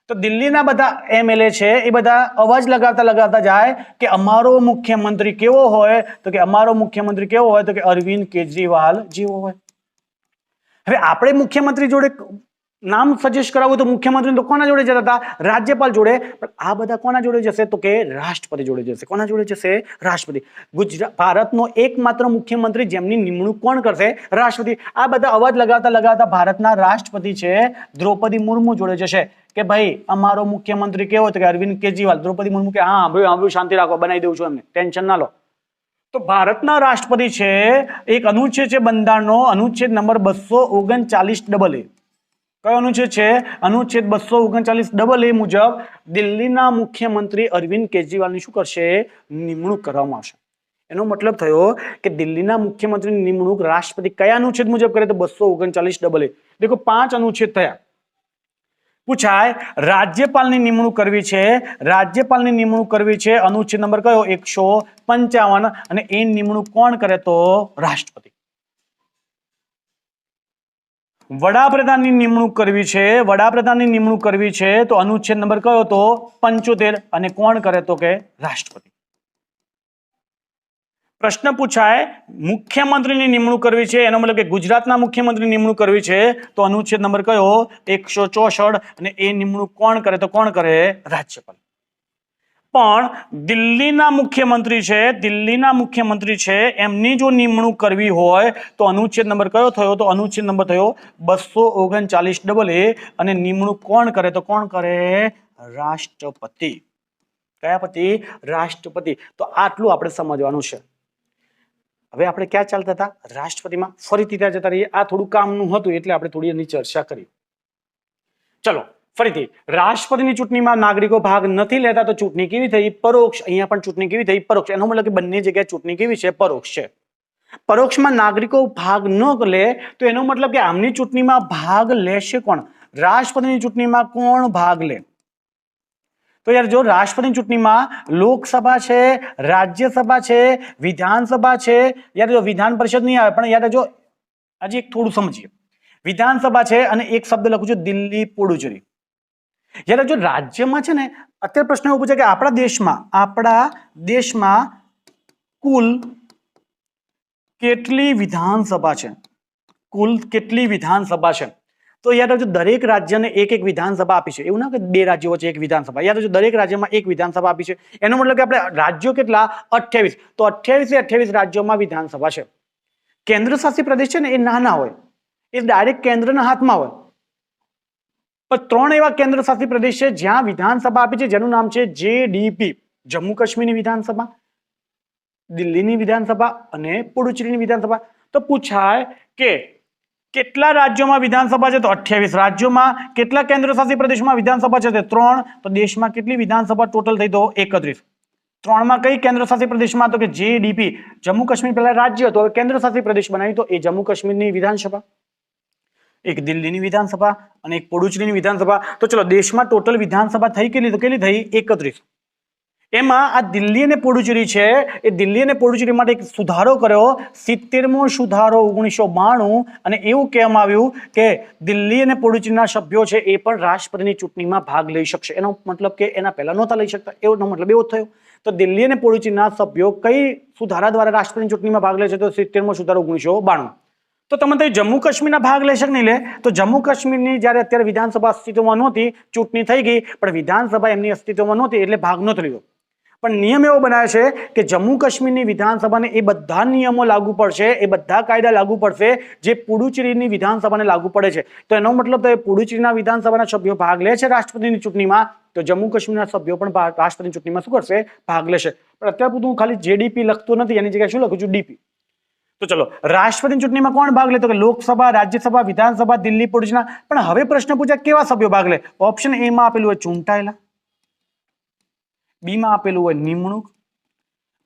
S1: તો દિલ્હીના બધા એમએલએ છે એ બધા અવાજ લગાવતા જાય કે અમારો મુખ્યમંત્રી કેવો હોય તો કે અમારો મુખ્યમંત્રી કેવો હોય તો કે અરવિંદ કેજરીવાલ જેવો હોય. હવે આપણે મુખ્યમંત્રી જોડે નામ સજેસ્ટ કરાવવું તો મુખ્યમંત્રી તો કોના જોડે જતા હતા? રાજ્યપાલ જોડે. પણ આ બધા કોના જોડે જશે તો કે રાષ્ટ્રપતિ જોડે જશે. કોના જોડે જશે? રાષ્ટ્રપતિ. ભારતનો એકમાત્ર મુખ્યમંત્રી જેમની નિમણૂક કોણ કરશે? રાષ્ટ્રપતિ. આ બધા અવાજ લગાવતા ભારતના રાષ્ટ્રપતિ છે દ્રૌપદી મુર્મુ જોડે જશે કે ભાઈ અમારો મુખ્યમંત્રી કેવો તો કે અરવિંદ કેજરીવાલ. દ્રૌપદી મુર્મુ કે હા ભાઈ શાંતિ રાખો, બનાવી દઉં છું એમને, ટેન્શન ના લો. તો ભારતના રાષ્ટ્રપતિ છે એક અનુચ્છેદ છે બંધારણનો, અનુચ્છેદ નંબર 239AA. કયો અનુચ્છેદ છે? અનુચ્છેદ 239AA મુજબ દિલ્હીના મુખ્યમંત્રી અરવિંદ કેજરીવાલની શું કરશે? નિમણૂક કરવામાં આવશે. એનો મતલબ થયો કે દિલ્હીના મુખ્યમંત્રીની નિમણૂક રાષ્ટ્રપતિ કયા અનુચ્છેદ મુજબ કરે? તો 239AA. દેખો 5 અનુચ્છેદ થયા. પૂછાય રાજ્યપાલની નિમણૂક કરવી છે, રાજ્યપાલની નિમણૂક કરવી છે, અનુચ્છેદ નંબર કયો? 155. અને એ નિમણૂક કોણ કરે? તો રાષ્ટ્રપતિ. વડાપ્રધાનની નિમણૂક કરવી છે, વડાપ્રધાનની નિમણૂક કરવી છે તો અનુચ્છેદ નંબર કયો? તો 75. અને કોણ કરે? તો કે રાષ્ટ્રપતિ. પ્રશ્ન પૂછાય મુખ્યમંત્રીની નિમણૂક કરવી છે, એનો મતલબ કે ગુજરાતના મુખ્યમંત્રીની નિમણૂક કરવી છે તો અનુચ્છેદ નંબર કયો? 164. અને એ નિમણૂક કોણ કરે? તો કોણ કરે? રાજ્યપાલ. પણ દિલ્હીના મુખ્યમંત્રી છે, દિલ્હીના મુખ્યમંત્રી છે એમની જો નિમણૂક કરવી હોય તો અનુચ્છેદ નંબર કયો થયો? તો અનુચ્છેદ નંબર થયો 239AA. અને નિમણૂક કોણ કરે? તો કોણ કરે? રાષ્ટ્રપતિ. કયા પતિ? રાષ્ટ્રપતિ. તો આટલું આપણે સમજવાનું છે. હવે આપણે ક્યાં ચાલતા હતા? રાષ્ટ્રપતિમાં. ફરીથી ત્યાં જતા રહીએ. આ થોડું કામનું હતું એટલે આપણે થોડી એની ચર્ચા કરી. ચલો ફરીથી, રાષ્ટ્રપતિની ચૂંટણીમાં નાગરિકો ભાગ નથી લેતા તો ચૂંટણી કેવી થઈ? પરોક્ષ. અહીંયા પણ ચૂંટણી કેવી થઈ? પરોક્ષ. એનો મતલબ કે બંને જગ્યાએ ચૂંટણી કેવી છે? પરોક્ષ છે. પરોક્ષમાં નાગરિકો ભાગ ન લે તો એનો મતલબ કે આમની ચૂંટણીમાં ભાગ લેશે કોણ? રાષ્ટ્રપતિની ચૂંટણીમાં કોણ ભાગ લે? તો યાર જો રાષ્ટ્રપતિની ચૂંટણીમાં લોકસભા છે, રાજ્યસભા છે, વિધાનસભા છે, યાર જો વિધાન પરિષદ નહીં આવે, પણ યાર જો હજી એક થોડું સમજીએ. વિધાનસભા છે અને એક શબ્દ લખું છું દિલ્હી પુડુચેરી. યાદ રાખજો રાજ્યમાં છે ને અત્યારે પ્રશ્ન એવો પૂછે કે આપણા દેશમાં કુલ કેટલી વિધાનસભા છે? કુલ કેટલી વિધાનસભા છે? તો યાદ રાખજો દરેક રાજ્યને એક એક વિધાનસભા આપી છે. એવું ના કે બે રાજ્યો વચ્ચે એક વિધાનસભા. યાદ રાખજો દરેક રાજ્યમાં એક વિધાનસભા આપી છે. એનો મતલબ કે આપણે રાજ્યો કેટલા? 28. તો 28 રાજ્યોમાં વિધાનસભા છે. કેન્દ્ર શાસિત પ્રદેશ છે ને એ નાના હોય, એ ડાયરેક્ટ કેન્દ્રના હાથમાં હોય. પણ 3 એવા કેન્દ્ર શાસિત પ્રદેશ છે જ્યાં વિધાનસભા આપી છે, જેનું નામ છે JDP. જમ્મુ કાશ્મીરની વિધાનસભા, દિલ્હીની વિધાનસભા અને પુડુચેરીની વિધાનસભા. તો પૂછાય કે કેટલા રાજ્યોમાં વિધાનસભા છે? તો 28 રાજ્યોમાં. કેટલા કેન્દ્ર શાસિત પ્રદેશમાં વિધાનસભા છે? તો 3. તો દેશમાં કેટલી વિધાનસભા ટોટલ થઈ? તો 31. 3માં કઈ કેન્દ્ર શાસિત પ્રદેશમાં? તો કે JDP. જમ્મુ કાશ્મીર પહેલા રાજ્ય હતો, હવે કેન્દ્ર શાસિત પ્રદેશ બનાવી, તો એ જમ્મુ કાશ્મીરની વિધાનસભા, એક દિલ્હીની વિધાનસભા અને એક પુડુચેરીની વિધાનસભા. તો ચલો દેશમાં ટોટલ વિધાનસભા થઈ કેટલી? તો કેટલી થઈ? 31. એમાં આ દિલ્હી અને પુડુચેરી છે, એ દિલ્હી અને પુડુચેરી માટે એક સુધારો કર્યો, 70મો સુધારો 1992. અને એવું કહેવામાં આવ્યું કે દિલ્હી અને પુડુચેરીના સભ્યો છે એ પણ રાષ્ટ્રપતિની ચૂંટણીમાં ભાગ લઈ શકશે. એનો મતલબ કે એના પહેલા નહોતા લઈ શકતા, એનો મતલબ એવો થયો. તો દિલ્હી અને પુડુચેરીના સભ્યો કઈ સુધારા દ્વારા રાષ્ટ્રપતિની ચૂંટણીમાં ભાગ લે છે? તો 70મો સુધારો 1992. તો તમે જમ્મુ કાશ્મીરના ભાગ લેશે કે નહીં લે? તો જમ્મુ કાશ્મીરની જ્યારે અત્યારે વિધાનસભા અસ્તિત્વમાં નહોતી, ચૂંટણી થઈ ગઈ પણ વિધાનસભા એમની અસ્તિત્વમાં નહોતી એટલે ભાગ નહોતો લીધો. પણ નિયમ એવો બનાવે છે કે જમ્મુ કાશ્મીરની વિધાનસભાને એ બધા નિયમો લાગુ પડશે, એ બધા કાયદા લાગુ પડશે જે પુડુચેરીની વિધાનસભાને લાગુ પડે છે. તો એનો મતલબ તો પુડુચેરીના વિધાનસભાના સભ્યો ભાગ લે છે રાષ્ટ્રપતિની ચૂંટણીમાં, તો જમ્મુ કાશ્મીરના સભ્યો પણ રાષ્ટ્રપતિની ચૂંટણીમાં શું કરશે? ભાગ લેશે. પણ અત્યારે બધું ખાલી JDP લખતો નથી, એની જગ્યાએ શું લખું છું? DP. તો ચલો રાષ્ટ્રપતિની ચૂંટણીમાં કોણ ભાગ લે? તો કે લોકસભા, રાજ્યસભા, વિધાનસભા, દિલ્હી પુડુચેરીના. પણ હવે પ્રશ્ન પૂછ્યા કેવા સભ્યો ભાગ લે? ઓપ્શન A માં આપેલું હોય ચૂંટાયેલા, B માં આપેલું હોય નિમણૂક,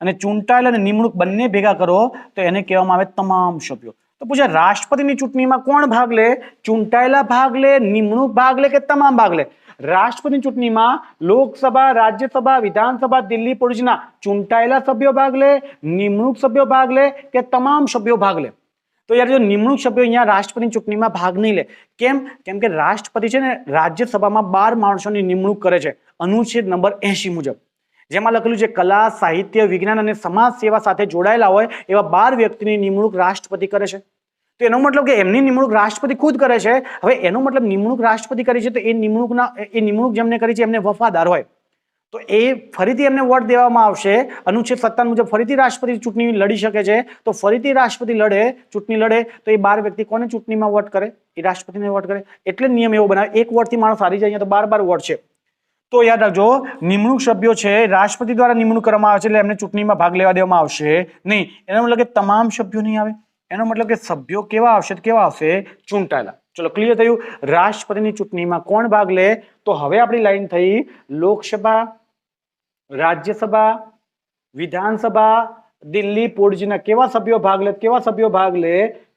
S1: અને ચૂંટાયેલા અને નિમણૂક બંને ભેગા કરો તો એને કહેવામાં આવે તમામ સભ્યો. તો પૂછ્યા રાષ્ટ્રપતિની ચૂંટણીમાં કોણ ભાગ લે? ચૂંટાયેલા ભાગ લે, નિમણૂક ભાગ લે કે તમામ ભાગ લે? રાષ્ટ્રપતિની ચૂંટણીમાં લોકસભા, રાજ્યસભા, વિધાનસભા, દિલ્હી પુડુચેરીના ચૂંટાયેલા સભ્યો ભાગ લે, નિમણૂક સભ્યો ભાગ લે કે તમામ સભ્યો ભાગ લે? તો યાર જો નિમણૂક સભ્યો અહીંયા રાષ્ટ્રપતિની ચૂંટણીમાં ભાગ નહીં લે. કેમ? કેમ કે રાષ્ટ્રપતિ છે ને રાજ્યસભામાં 12 માણસોની નિમણૂક કરે છે અનુચ્છેદ નંબર 80 મુજબ, જેમાં લખેલું છે કલા, સાહિત્ય, વિજ્ઞાન અને સમાજ સેવા સાથે જોડાયેલા હોય એવા 12 વ્યક્તિની નિમણૂક રાષ્ટ્રપતિ કરે છે. તો એનો મતલબ કે એમની નિમણૂક રાષ્ટ્રપતિ ખુદ કરે છે. હવે એનો મતલબ નિમણૂક રાષ્ટ્રપતિ કરી છે તો એ નિમણૂક જેમને કરી છે એમને વફાદાર હોય, તો એ ફરીથી એમને વોટ દેવામાં આવશે. અનુચ્છેદ 57 મુજબ ફરીથી રાષ્ટ્રપતિ ચૂંટણી લડી શકે છે. તો ફરીથી રાષ્ટ્રપતિ ચૂંટણી લડે તો એ 12 વ્યક્તિ કોને ચૂંટણીમાં વોટ કરે? એ રાષ્ટ્રપતિને વોટ કરે. એટલે નિયમ એવો બનાવે, એક વોટથી માણસ હારી જાય, અહીંયા તો 12 વોટ છે. તો યાદ રાખજો નિમણૂક સભ્યો છે રાષ્ટ્રપતિ દ્વારા નિમણૂક કરવામાં આવે છે એટલે એમને ચૂંટણીમાં ભાગ લેવા દેવામાં આવશે નહીં. એનો મતલબ કે તમામ સભ્યો નહીં આવે, એનો મતલબ કે સભ્યો કેવા આવશે? કેવા આવશે? ચૂંટાયેલા. ચલો ક્લિયર થયું. રાષ્ટ્રપતિની ચૂંટણીમાં કોણ ભાગ લે? તો હવે આપણી લાઈન થઈ લોકસભા, રાજ્યસભા, વિધાનસભા, દિલ્હી પુડુચેરીના કેવા સભ્યો ભાગ લે? કેવા સભ્યો ભાગ લે?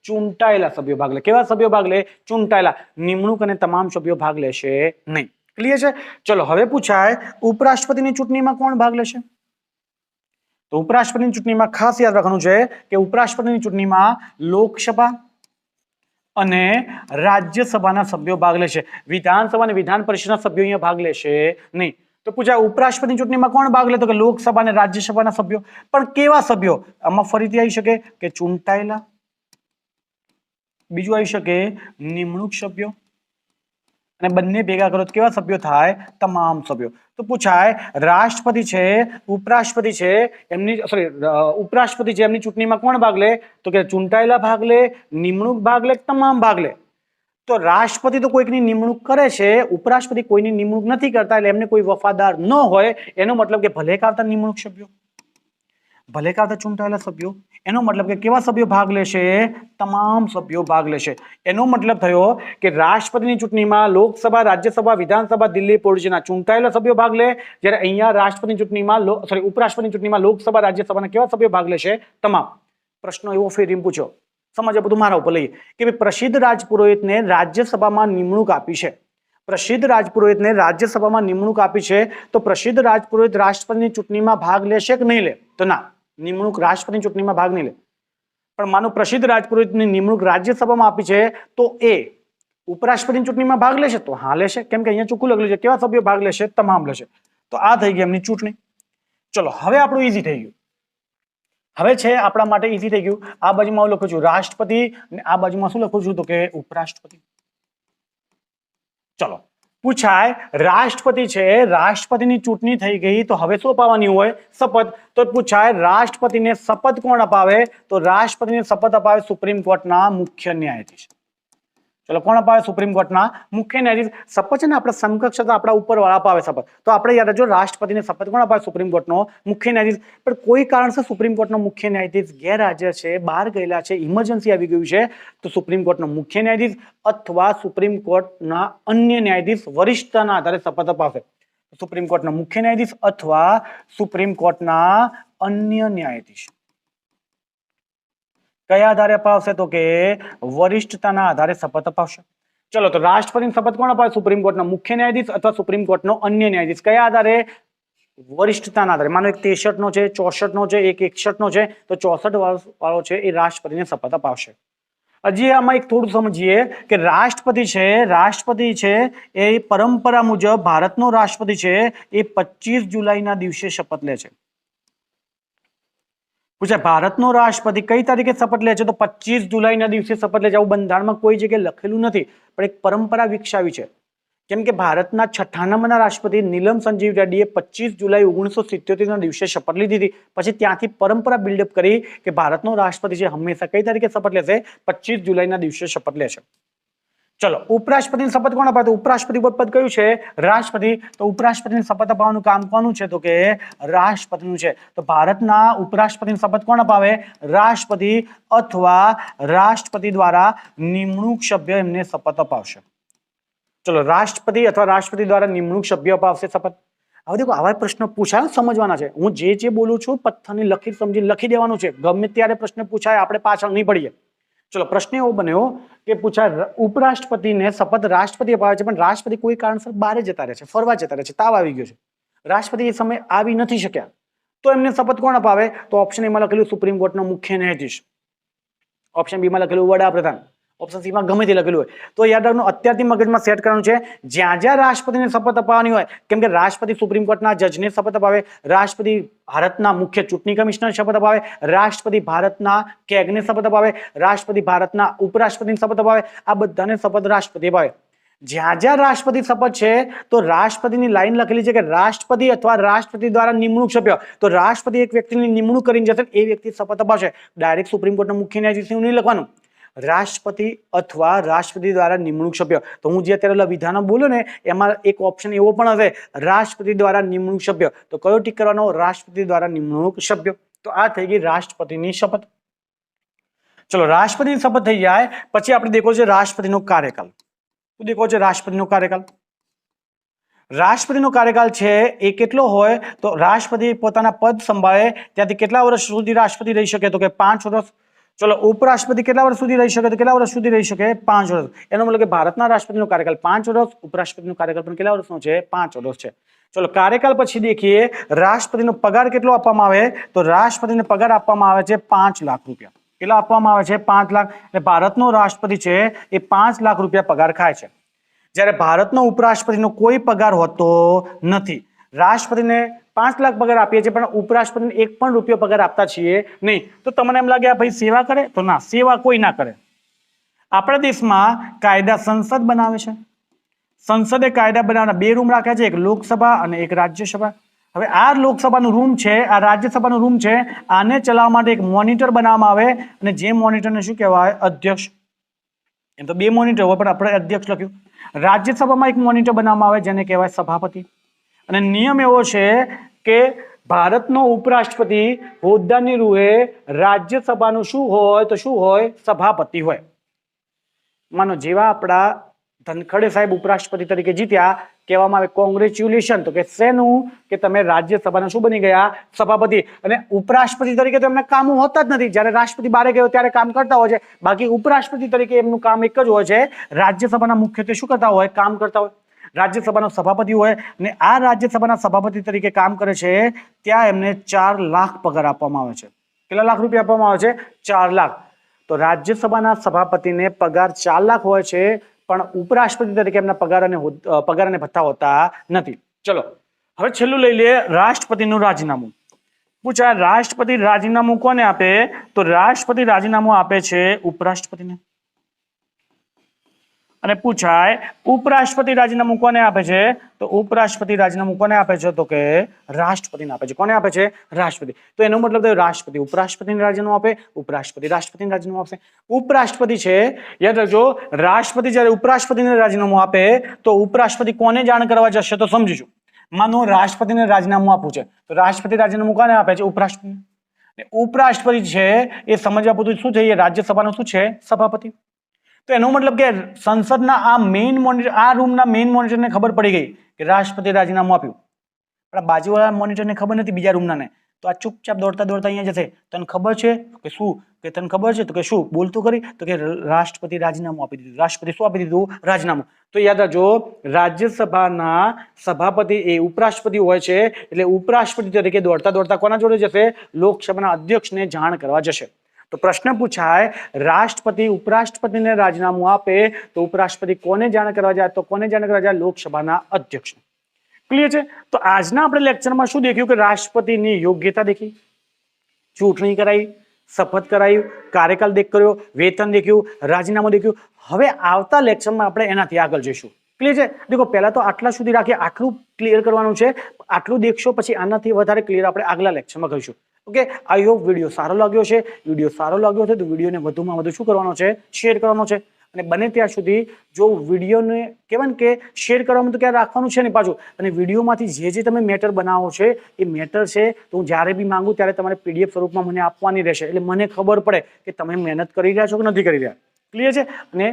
S1: ચૂંટાયેલા સભ્યો ભાગ લે. કેવા સભ્યો ભાગ લે? ચૂંટાયેલા. નિમણૂક અને તમામ સભ્યો ભાગ લેશે નહીં. ક્લિયર છે? ચલો હવે પૂછાય ઉપરાષ્ટ્રપતિની ચૂંટણીમાં કોણ ભાગ લેશે? તો ઉપરાષ્ટ્રપતિની ચૂંટણીમાં ખાસ યાદ રાખવાનું છે કે ઉપરાષ્ટ્રપતિની ચૂંટણીમાં લોકસભા અને રાજ્યસભાના સભ્યો ભાગ લેશે. વિધાનસભા અને વિધાન પરિષદના સભ્યો અહીંયા ભાગ લેશે નહીં. તો પૂછાય ઉપરાષ્ટ્રપતિની ચૂંટણીમાં કોણ ભાગ લે? તો કે લોકસભા અને રાજ્યસભાના સભ્યો. પણ કેવા સભ્યો? આમાં ફરીથી આવી શકે કે ચૂંટાયેલા, બીજું આવી શકે નિમણૂક સભ્યો, અને બંને ભેગા કરો તો કેવા સભ્યો થાય? તમામ સભ્યો. તો પૂછાય રાષ્ટ્રપતિ છે, ઉપરાષ્ટ્રપતિ છે, ઉપરાષ્ટ્રપતિ છે એમની ચૂંટણીમાં કોણ ભાગ લે? તો કે ચૂંટાયેલા ભાગ લે, નિમણૂક ભાગ લે, તમામ ભાગ લે? તો રાષ્ટ્રપતિ તો કોઈકની નિમણૂક કરે છે, ઉપરાષ્ટ્રપતિ કોઈની નિમણૂક નથી કરતા એટલે એમને કોઈ વફાદાર ન હોય. એનો મતલબ કે ભલે કાવતા નિમણૂક સભ્યો, ભલે કાવતા ચૂંટાયેલા સભ્યો. એનો મતલબ કે કેવા સભ્યો ભાગ લેશે? તમામ સભ્યો ભાગ લેશે. એનો મતલબ થયો કે રાષ્ટ્રપતિની ચૂંટણીમાં લોકસભા, રાજ્યસભા, વિધાનસભા, દિલ્હી પુડુચેરીના ચૂંટાયેલા સભ્યો ભાગ લે, જ્યારે અહીંયા રાષ્ટ્રપતિની ચૂંટણીમાં ઉપરાષ્ટ્રપતિની ચૂંટણીમાં લોકસભા, રાજ્યસભાના કેવા સભ્યો ભાગ લેશે? તમામ. પ્રશ્નો એવો ફેરીને પૂછ્યો, સમજ બધું મારા ઉપર લઈએ કે પ્રસિદ્ધ રાજપુરોહિતને રાજ્યસભામાં નિમણૂક આપી છે. પ્રસિદ્ધ રાજપુરોહિતને રાજ્યસભામાં નિમણૂક આપી છે તો પ્રસિદ્ધ રાજપુરોહિત રાષ્ટ્રપતિની ચૂંટણીમાં ભાગ લેશે કે નહીં લે? તો ના, નિમણૂક રાષ્ટ્રપતિની ચૂંટણીમાં ભાગ નહીં લે. પણ માનો પ્રસિદ્ધ રાજપુરોહિતની નિમણૂક રાજ્યસભામાં આપી છે તો એ ઉપરાષ્ટ્રપતિની ચૂંટણીમાં ભાગ લેશે તો હા લેશે, કેમ કે અહીંયા ચોખ્ખું લખેલું છે કેવા સભ્યો ભાગ લેશે, તમામ લેશે. તો આ થઈ ગઈ એમની ચૂંટણી. ચલો હવે આપણું ઈઝી થઈ ગયું. હવે છે આપણા માટે ઈઝી થઈ ગયું. આ બાજુમાં હું લખું છું રાષ્ટ્રપતિ અને આ બાજુમાં શું લખું છું તો કે ઉપરાષ્ટ્રપતિ. ચલો પૂછાય રાષ્ટ્રપતિ છે, રાષ્ટ્રપતિની ચૂંટણી થઈ ગઈ તો હવે શું અપાવવાની હોય? શપથ. તો પૂછાય રાષ્ટ્રપતિને શપથ કોણ અપાવે? તો રાષ્ટ્રપતિને શપથ અપાવે સુપ્રીમ કોર્ટના મુખ્ય ન્યાયાધીશ. ચલો કોણ અપાવે? સુપ્રીમ કોર્ટના મુખ્ય ન્યાયાધીશ. શપથ છે ને આપણા સમકક્ષ હતા, આપણા ઉપરવાળા અપાવે શપથ. તો આપણે યાદ રાખજો રાષ્ટ્રપતિને શપથ કોણ અપાવે? સુપ્રીમ કોર્ટનો મુખ્ય ન્યાયાધીશ. પણ કોઈ કારણસર સુપ્રીમ કોર્ટનો મુખ્ય ન્યાયાધીશ ગેરહાજર છે, બહાર ગયેલા છે, ઇમરજન્સી આવી ગયું છે, તો સુપ્રીમ કોર્ટનો મુખ્ય ન્યાયાધીશ અથવા સુપ્રીમ કોર્ટના અન્ય ન્યાયાધીશ વરિષ્ઠતાના આધારે શપથ અપાવશે. સુપ્રીમ કોર્ટના મુખ્ય ન્યાયાધીશ અથવા સુપ્રીમ કોર્ટના અન્ય ન્યાયાધીશ કયા આધારે અપાવશે? તો કે વરિષ્ઠતાના આધારે શપથ અપાવશે. ચલો તો રાષ્ટ્રપતિને શપથ કોણ અપાવે? સુપ્રીમ કોર્ટનો મુખ્ય ન્યાયાધીશ અથવા સુપ્રીમ કોર્ટનો અન્ય ન્યાયાધીશ. કયા આધારે? વરિષ્ઠતાના આધારે. માનો એક 63 નો છે, 64 નો છે, એક 61 નો છે, તો 64 વાળો છે એ રાષ્ટ્રપતિને શપથ અપાવશે. હજી આમાં એક થોડું સમજીએ કે રાષ્ટ્રપતિ છે એ પરંપરા મુજબ ભારતનો રાષ્ટ્રપતિ છે એ 25 જુલાઈના દિવસે શપથ લે છે. પૂછે ભારતનો રાષ્ટ્રપતિ કઈ તારીખે શપથ લે છે? તો 25 જુલાઈના દિવસે શપથ લે છે. આવું બંધારણમાં કોઈ જગ્યાએ લખેલું નથી, પણ એક પરંપરા વિકસાવી છે. કેમ કે ભારતના 6થા નંબરના રાષ્ટ્રપતિ નીલમ સંજીવ રેડ્ડીએ 25 જુલાઈ 1977ના દિવસે શપથ લીધી હતી. પછી ત્યાંથી પરંપરા બિલ્ડઅપ કરી કે ભારતનો રાષ્ટ્રપતિ છે હંમેશા કઈ તારીખે શપથ લેશે? 25 જુલાઈના દિવસે શપથ લેશે. ચલો ઉપરાષ્ટ્રપતિની શપથ કોણ અપાવે? તો ઉપરાષ્ટ્રપતિ પદ કયું છે? રાષ્ટ્રપતિ. તો ઉપરાષ્ટ્રપતિની શપથ અપાવવાનું કામ કોનું છે? તો કે રાષ્ટ્રપતિનું છે. તો ભારતના ઉપરાષ્ટ્રપતિની શપથ કોણ અપાવે? રાષ્ટ્રપતિ અથવા રાષ્ટ્રપતિ દ્વારા નિમણૂક સભ્ય એમને શપથ અપાવશે. ચલો રાષ્ટ્રપતિ અથવા રાષ્ટ્રપતિ દ્વારા નિમણૂક સભ્ય અપાવશે શપથ. હવે દેખો આવા પ્રશ્ન પૂછાય સમજવાના છે. હું જે બોલું છું પથ્થરની લખી સમજી લખી દેવાનું છે. ગમે ત્યારે પ્રશ્ન પૂછાય આપણે પાછળ નહીં પડીએ. ચલો પ્રશ્ન એવો બન્યો કે પૂછાય ઉપરાષ્ટ્રપતિને શપથ રાષ્ટ્રપતિ અપાવે છે, પણ રાષ્ટ્રપતિ કોઈ કારણસર બહાર જતા રહે છે, ફરવા જતા રહે છે, તાવ આવી ગયો છે, રાષ્ટ્રપતિ એ સમય આવી નથી શક્યા, તો એમને શપથ કોણ અપાવે? તો ઓપ્શન એમાં લખેલું સુપ્રીમ કોર્ટનો મુખ્ય ન્યાયાધીશ, ઓપ્શન બી માં લખેલું વડાપ્રધાન, ઓપ્શન સી માં ગમે તે લખેલું હોય. તો યાદ રાખવાનું અત્યારથી મગજમાં સેટ કરવાનું છે. જ્યાં જ્યાં રાષ્ટ્રપતિને શપથ અપાવવાની હોય, કેમ કે રાષ્ટ્રપતિ સુપ્રીમ કોર્ટના જજને શપથ અપાવે, રાષ્ટ્રપતિ ભારતના મુખ્ય ચૂંટણી કમિશનર શપથ અપાવે, રાષ્ટ્રપતિ ભારતના કેગને શપથ અપાવે, રાષ્ટ્રપતિ ભારતના ઉપરાષ્ટ્રપતિને શપથ અપાવે, આ બધાને શપથ રાષ્ટ્રપતિ અપાવે. જ્યાં જ્યાં રાષ્ટ્રપતિ શપથ છે તો રાષ્ટ્રપતિની લાઈન લખેલી છે કે રાષ્ટ્રપતિ અથવા રાષ્ટ્રપતિ દ્વારા નિમણૂક સભ્ય. તો રાષ્ટ્રપતિ એક વ્યક્તિની નિમણૂક કરીને જશે, એ વ્યક્તિ શપથ અપાવશે. ડાયરેક્ટ સુપ્રીમ કોર્ટના મુખ્ય ન્યાયાધીશનું નહીં લખવાનું, રાષ્ટ્રપતિ અથવા રાષ્ટ્રપતિ દ્વારા નિમણૂક સભ્ય. તો હું જે અત્યારે વિધાનો બોલ્યો ને એમાં એક ઓપ્શન એવો પણ હશે રાષ્ટ્રપતિ દ્વારા નિમણૂક સભ્ય. તો કયો ટીક કરવાનો? રાષ્ટ્રપતિ દ્વારા નિમણૂક સભ્ય. તો આ થઈ ગઈ રાષ્ટ્રપતિની શપથ. ચલો રાષ્ટ્રપતિની શપથ થઈ જાય પછી આપણે દેખો છે રાષ્ટ્રપતિનો કાર્યકાલ. શું દેખો છે? રાષ્ટ્રપતિનો કાર્યકાલ. રાષ્ટ્રપતિનો કાર્યકાલ છે એ કેટલો હોય? તો રાષ્ટ્રપતિ પોતાના પદ સંભાળે ત્યાંથી કેટલા વર્ષ સુધી રાષ્ટ્રપતિ રહી શકે? તો કે 5 વર્ષ. ચલો ઉપરાષ્ટ્રપતિ કેટલા વર્ષ સુધી રહી શકે? તો કેટલા વર્ષ સુધી રહી શકે? 5 વર્ષ. એનો મતલબ કે ભારતના રાષ્ટ્રપતિનો કાર્યકાલ 5 વર્ષ, ઉપરાષ્ટ્રપતિનો કાર્યકાલ પણ કેટલા વર્ષનો છે? 5 વર્ષ છે. ચલો કાર્યકાલ પછી દેખીએ રાષ્ટ્રપતિનો પગાર કેટલો આપવામાં આવે? તો રાષ્ટ્રપતિને પગાર આપવામાં આવે છે 5 લાખ રૂપિયા. કેટલા આપવામાં આવે છે? 5 લાખ. એટલે ભારતનો રાષ્ટ્રપતિ છે એ 5 લાખ રૂપિયા પગાર ખાય છે. જ્યારે ભારતનો ઉપરાષ્ટ્રપતિનો કોઈ પગાર હોતો નથી. રાષ્ટ્રપતિને 5 લાખ પગાર આપીએ છીએ પણ ઉપરાષ્ટ્રપતિને 1 પણ રૂપિયો પગાર આપતા છીએ નહીં. તો તમને એમ લાગે આ ભાઈ સેવા કરે? તો ના, સેવા કોઈ ના કરે. આપણા દેશમાં કાયદા સંસદ બનાવે છે. સંસદે કાયદા બનાવવાના 2 રૂમ રાખ્યા છે, એક લોકસભા અને એક રાજ્યસભા. હવે આ લોકસભાનું રૂમ છે, આ રાજ્યસભાનું રૂમ છે, આને ચલાવવા માટે એક મોનિટર બનાવવામાં આવે અને જે મોનિટરને શું કહેવાય? અધ્યક્ષ. એમ તો 2 મોનિટર હોય પણ આપણે અધ્યક્ષ લખ્યું. રાજ્યસભામાં એક મોનિટર બનાવવામાં આવે જેને કહેવાય સભાપતિ. અને નિયમ એવો છે કે ભારતનો ઉપરાષ્ટ્રપતિ હોદ્દાની રૂહે રાજ્યસભાનું શું હોય? તો શું હોય? સભાપતિ હોય. માનો જેવા આપણા ધનખડે સાહેબ ઉપરાષ્ટ્રપતિ તરીકે જીત્યા, કહેવામાં આવે કોંગ્રેચ્યુલેશન. તો કે શેનું? કે તમે રાજ્યસભાના શું બની ગયા? સભાપતિ. અને ઉપરાષ્ટ્રપતિ તરીકે તો એમના કામ હોતા જ નથી. જ્યારે રાષ્ટ્રપતિ બહાર ગયો ત્યારે કામ કરતા હોય છે. બાકી ઉપરાષ્ટ્રપતિ તરીકે એમનું કામ એક જ હોય છે, રાજ્યસભાના મુખ્યત્વે શું કરતા હોય? કામ કરતા હોય. રાજ્યસભાનો સભાપતિ હોય અને આ રાજ્યસભાના સભાપતિ તરીકે કામ કરે છે ત્યાં એમને 4 લાખ પગાર આપવામાં આવે છે. કેટલા લાખ રૂપિયા આપવામાં આવે છે? 4 લાખ. તો રાજ્યસભાના સભાપતિને પગાર 4 લાખ હોય છે, પણ ઉપરાષ્ટ્રપતિ તરીકે એમના પગાર અને ભથ્થા હોતા નથી. ચલો હવે છેલ્લું લઈ લઈએ, રાષ્ટ્રપતિનું રાજીનામું. પૂછાય રાષ્ટ્રપતિ રાજીનામું કોને આપે? તો રાષ્ટ્રપતિ રાજીનામું આપે છે ઉપરાષ્ટ્રપતિને. અને પૂછાય ઉપરાષ્ટ્રપતિ રાજીનામું કોને આપે છે? તો ઉપરાષ્ટ્રપતિ રાજીનામું કોને આપે છે? તો કે રાષ્ટ્રપતિને આપે છે. કોને આપે છે? રાષ્ટ્રપતિ. તો એનો મતલબ થયો રાષ્ટ્રપતિ ઉપરાષ્ટ્રપતિને રાજીનામું આપે, ઉપરાષ્ટ્રપતિ રાષ્ટ્રપતિને રાજીનામું આપશે. ઉપરાષ્ટ્રપતિ છે, યાદ રાખજો, રાષ્ટ્રપતિ જ્યારે ઉપરાષ્ટ્રપતિને રાજીનામું આપે તો ઉપરાષ્ટ્રપતિ કોને જાણ કરવા જશે? તો સમજીશું. માનો રાષ્ટ્રપતિને રાજીનામું આપવું છે, તો રાષ્ટ્રપતિ રાજીનામું કોને આપે છે? ઉપરાષ્ટ્રપતિ. ઉપરાષ્ટ્રપતિ છે એ સમજવા પૂરતું શું છે? રાજ્યસભાનો શું છે? સભાપતિ. તો એનો મતલબ કે સંસદના આ મેઇન મોનિટર, આ રૂમના મેઇન મોનિટરને ખબર પડી ગઈ કે રાષ્ટ્રપતિ રાજીનામું આપ્યું, પણ બાજુવાળા મોનિટરને ખબર નથી, બીજા રૂમનાને. તો આ ચૂપચાપ દોડતા દોડતા અહીંયા જશે. તને ખબર છે કે શું? કે તને ખબર છે? તો કે શું? બોલતું કરી. તો કે રાષ્ટ્રપતિ રાજીનામું આપી દીધું. રાષ્ટ્રપતિ શું આપી દીધું? રાજીનામું. તો યાદ રાખજો, રાજ્યસભાના સભાપતિ એ ઉપરાષ્ટ્રપતિ હોય છે, એટલે ઉપરાષ્ટ્રપતિ તરીકે દોડતા દોડતા કોના જોડે જશે? લોકસભાના અધ્યક્ષને જાણ કરવા જશે. તો પ્રશ્ન પૂછાય, રાષ્ટ્રપતિ ઉપરાષ્ટ્રપતિને રાજીનામું આપે તો ઉપરાષ્ટ્રપતિ કોને જાણ કરવા જાય? તો કોને જાણ કરવા જાય? લોકસભાના અધ્યક્ષને. ક્લિયર છે? તો આજના આપણે લેક્ચરમાં શું દેખ્યું? કે રાષ્ટ્રપતિની યોગ્યતા દેખી, ચૂંટણી કરાવી, શપથ કરાવી, કાર્યકાળ કર્યો, વેતન દેખ્યું, રાજીનામું દેખ્યું. હવે આવતા લેક્ચરમાં આપણે એનાથી આગળ જઈશું. ક્લિયર છે? દેખો, પહેલા તો આટલા સુધી રાખીએ, આટલું ક્લિયર કરવાનું છે. આટલું દેખશો પછી આનાથી વધારે ક્લિયર આપણે આગલા લેક્ચરમાં કરીશું. ઓકે, આઈ હોપ વિડીયો સારો લાગ્યો છે. વિડીયો સારો લાગ્યો છે તો વિડીયોને વધુમાં વધુ શું કરવાનો છે? શેર કરવાનો છે. અને બને ત્યાં સુધી જો વિડીયોને કહેવાય ને કે શેર કરવામાં તો ક્યાં રાખવાનું છે ને પાછું, અને વિડીયોમાંથી જે તમે મેટર બનાવો છે એ મેટર છે તો હું જ્યારે બી માંગુ ત્યારે તમારે PDF સ્વરૂપમાં મને આપવાની રહેશે, એટલે મને ખબર પડે કે તમે મહેનત કરી રહ્યા છો કે નથી કરી રહ્યા. ક્લિયર છે? અને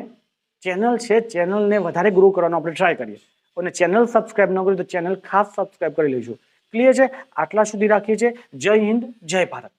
S1: ચેનલ છે, ચેનલને વધારે ગ્રો કરવાનો આપણે ટ્રાય કરીએ. અને ચેનલ સબસ્ક્રાઇબ ન કર્યું તો ચેનલ ખાસ સબસ્ક્રાઇબ કરી લેજો. ક્લિયર છે? આટલા સુધી રાખીએ છીએ. જય હિન્દ, જય ભારત.